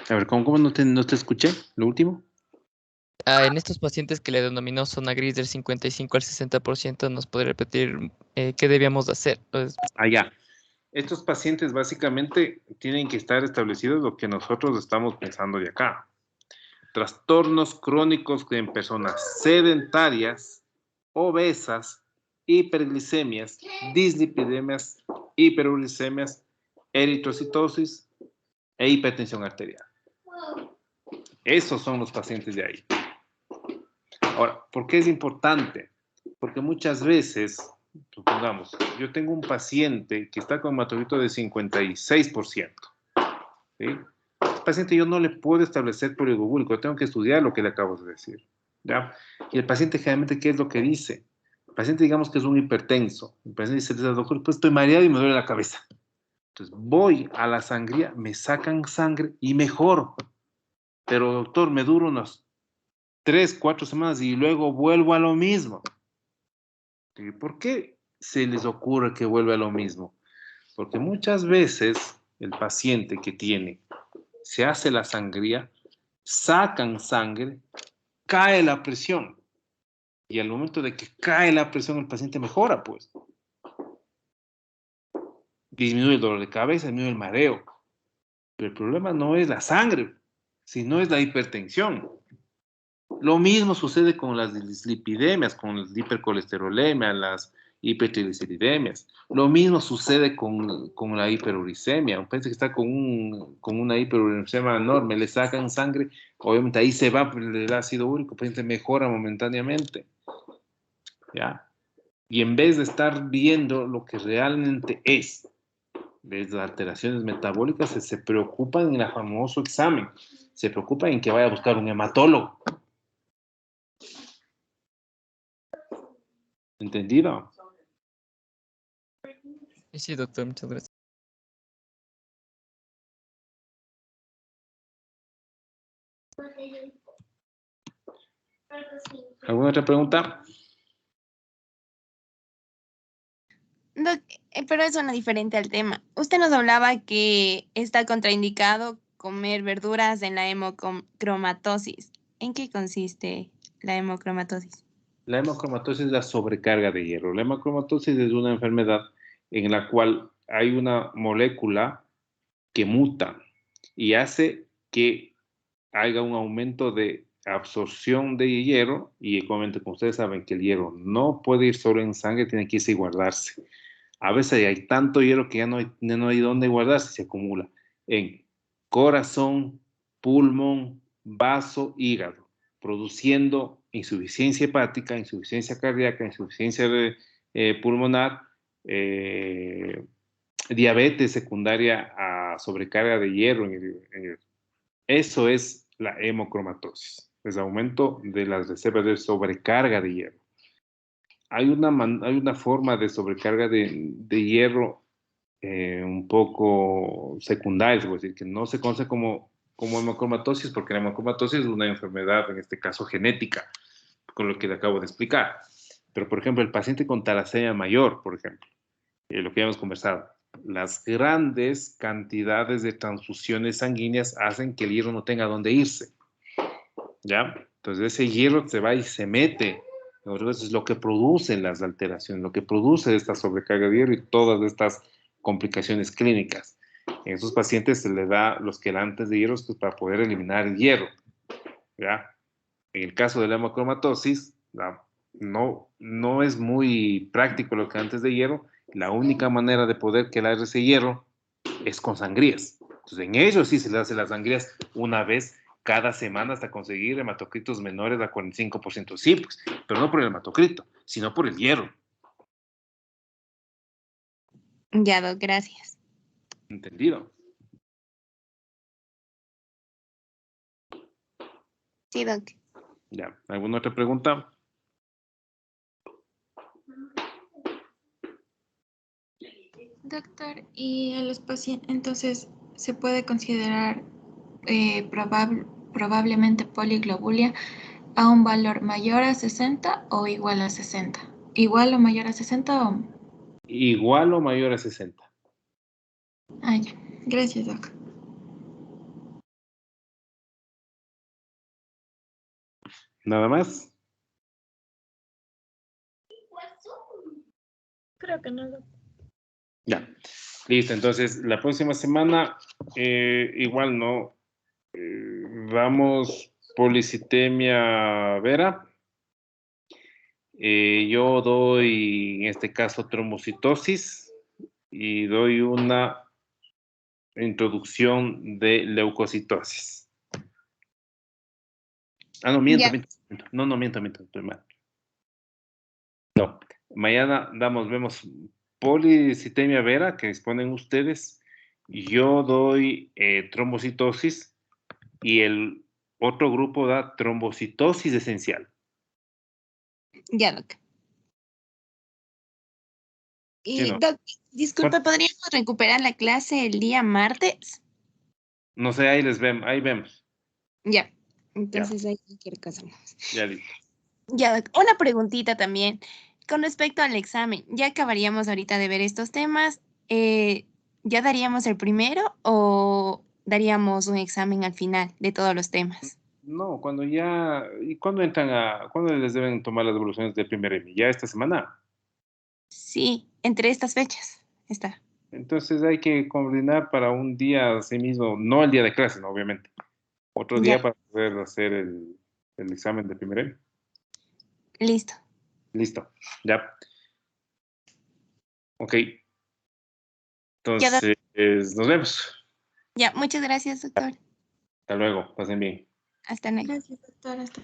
A ver, ¿cómo no te escuché? ¿Lo último? En estos pacientes que le denominó zona gris del 55 al 60%, ¿nos puede repetir qué debíamos hacer? Pues, Ya. Estos pacientes básicamente tienen que estar establecidos lo que nosotros estamos pensando de acá. Trastornos crónicos en personas sedentarias, obesas, hiperglicemias, dislipidemias, hiperuricemias, eritrocitosis e hipertensión arterial. Esos son los pacientes de ahí. Ahora, ¿por qué es importante? Porque muchas veces, supongamos, yo tengo un paciente que está con hematocrito de 56%. ¿Sí? Este paciente yo no le puedo establecer periodo búlico, tengo que estudiar lo que le acabo de decir. ¿Ya? Y el paciente generalmente, ¿qué es lo que dice? El paciente, digamos que es un hipertenso. El paciente dice, doctor, pues estoy mareado y me duele la cabeza. Entonces voy a la sangría, me sacan sangre y mejoro. Pero doctor, me dura unos 3, 4 semanas y luego vuelvo a lo mismo. ¿Y por qué se les ocurre que vuelve a lo mismo? Porque muchas veces el paciente que se hace la sangría, sacan sangre, cae la presión. Y al momento de que cae la presión, el paciente mejora, pues. Disminuye el dolor de cabeza, disminuye el mareo. Pero el problema no es la sangre, sino es la hipertensión. Lo mismo sucede con las dislipidemias, con la hipercolesterolemia, las hipertrigliceridemias. Lo mismo sucede con la hiperuricemia. Un paciente que está con una hiperuricemia enorme, le sacan sangre, obviamente ahí se va el ácido úrico, el paciente mejora momentáneamente. ¿Ya? Y en vez de estar viendo lo que realmente es, las alteraciones metabólicas, se preocupan en el famoso examen. Se preocupan en que vaya a buscar un hematólogo. ¿Entendido? Sí, doctor, muchas gracias. ¿Alguna otra pregunta? Doc, pero es una diferente al tema. Usted nos hablaba que está contraindicado comer verduras en la hemocromatosis. ¿En qué consiste la hemocromatosis? La hemocromatosis es la sobrecarga de hierro. La hemocromatosis es una enfermedad en la cual hay una molécula que muta y hace que haya un aumento de absorción de hierro y obviamente como ustedes saben que el hierro no puede ir solo en sangre, tiene que irse y guardarse. A veces hay tanto hierro que ya no hay dónde guardarse, se acumula en corazón, pulmón, vaso, hígado, produciendo insuficiencia hepática, insuficiencia cardíaca, insuficiencia pulmonar, diabetes secundaria a sobrecarga de hierro. Eso es la hemocromatosis, es aumento de las reservas de sobrecarga de hierro. Hay una forma de sobrecarga de hierro un poco secundaria, es decir, que no se conoce como hemocromatosis, porque la hemocromatosis es una enfermedad, en este caso genética, con lo que le acabo de explicar. Pero, por ejemplo, el paciente con talasemia mayor, por ejemplo, lo que ya hemos conversado, las grandes cantidades de transfusiones sanguíneas hacen que el hierro no tenga dónde irse. ¿Ya? Entonces ese hierro se va y se mete. Entonces es lo que produce las alteraciones, lo que produce esta sobrecarga de hierro y todas estas complicaciones clínicas. En esos pacientes se le da los quelantes de hierro pues, para poder eliminar el hierro. ¿Ya? En el caso de la hemocromatosis, no es muy práctico los quelantes de hierro. La única manera de poder quelar ese hierro es con sangrías. Entonces en ellos sí se le hace las sangrías una vez cada semana hasta conseguir hematocritos menores a 45%. Sí, pues, pero no por el hematocrito, sino por el hierro. Ya, Doc, gracias. ¿Entendido? Sí, Doc. Ya, ¿alguna otra pregunta? Doctor, y a los pacientes, entonces, ¿se puede considerar probablemente poliglobulia a un valor mayor a 60 o igual a 60. ¿Igual o mayor a 60 o...? Igual o mayor a 60. Ah, ya. Gracias, Doc. ¿Nada más? Creo que no. Ya. Listo, entonces la próxima semana igual no. Vamos policitemia vera. Yo doy, en este caso, trombocitosis y doy una introducción de leucocitosis. Ah, no, miento. No, miento, estoy mal. No, mañana vemos policitemia vera que exponen ustedes. Yo doy trombocitosis y el otro grupo da trombocitosis esencial. Ya, Doc. ¿Sí o Y, no? Doc, disculpe, ¿podríamos recuperar la clase el día martes? No sé, ahí vemos. Ya, entonces ahí cualquier cosa. Ya listo. Ya, Doc, una preguntita también. Con respecto al examen, ya acabaríamos ahorita de ver estos temas. ¿Ya daríamos el primero o daríamos un examen al final de todos los temas? No, cuando cuándo les deben tomar las devoluciones del primer EMI? ¿Ya esta semana? Sí, entre estas fechas. Está. Entonces hay que coordinar para un día así mismo, no el día de clase, no, obviamente. Otro Ya, día para poder hacer el examen de primer EMI. listo. Listo, ya. Ok, Ya, Doc. entonces nos vemos. Ya, muchas gracias, doctor. Hasta luego, pasen bien. Hasta luego. Gracias, doctor. Hasta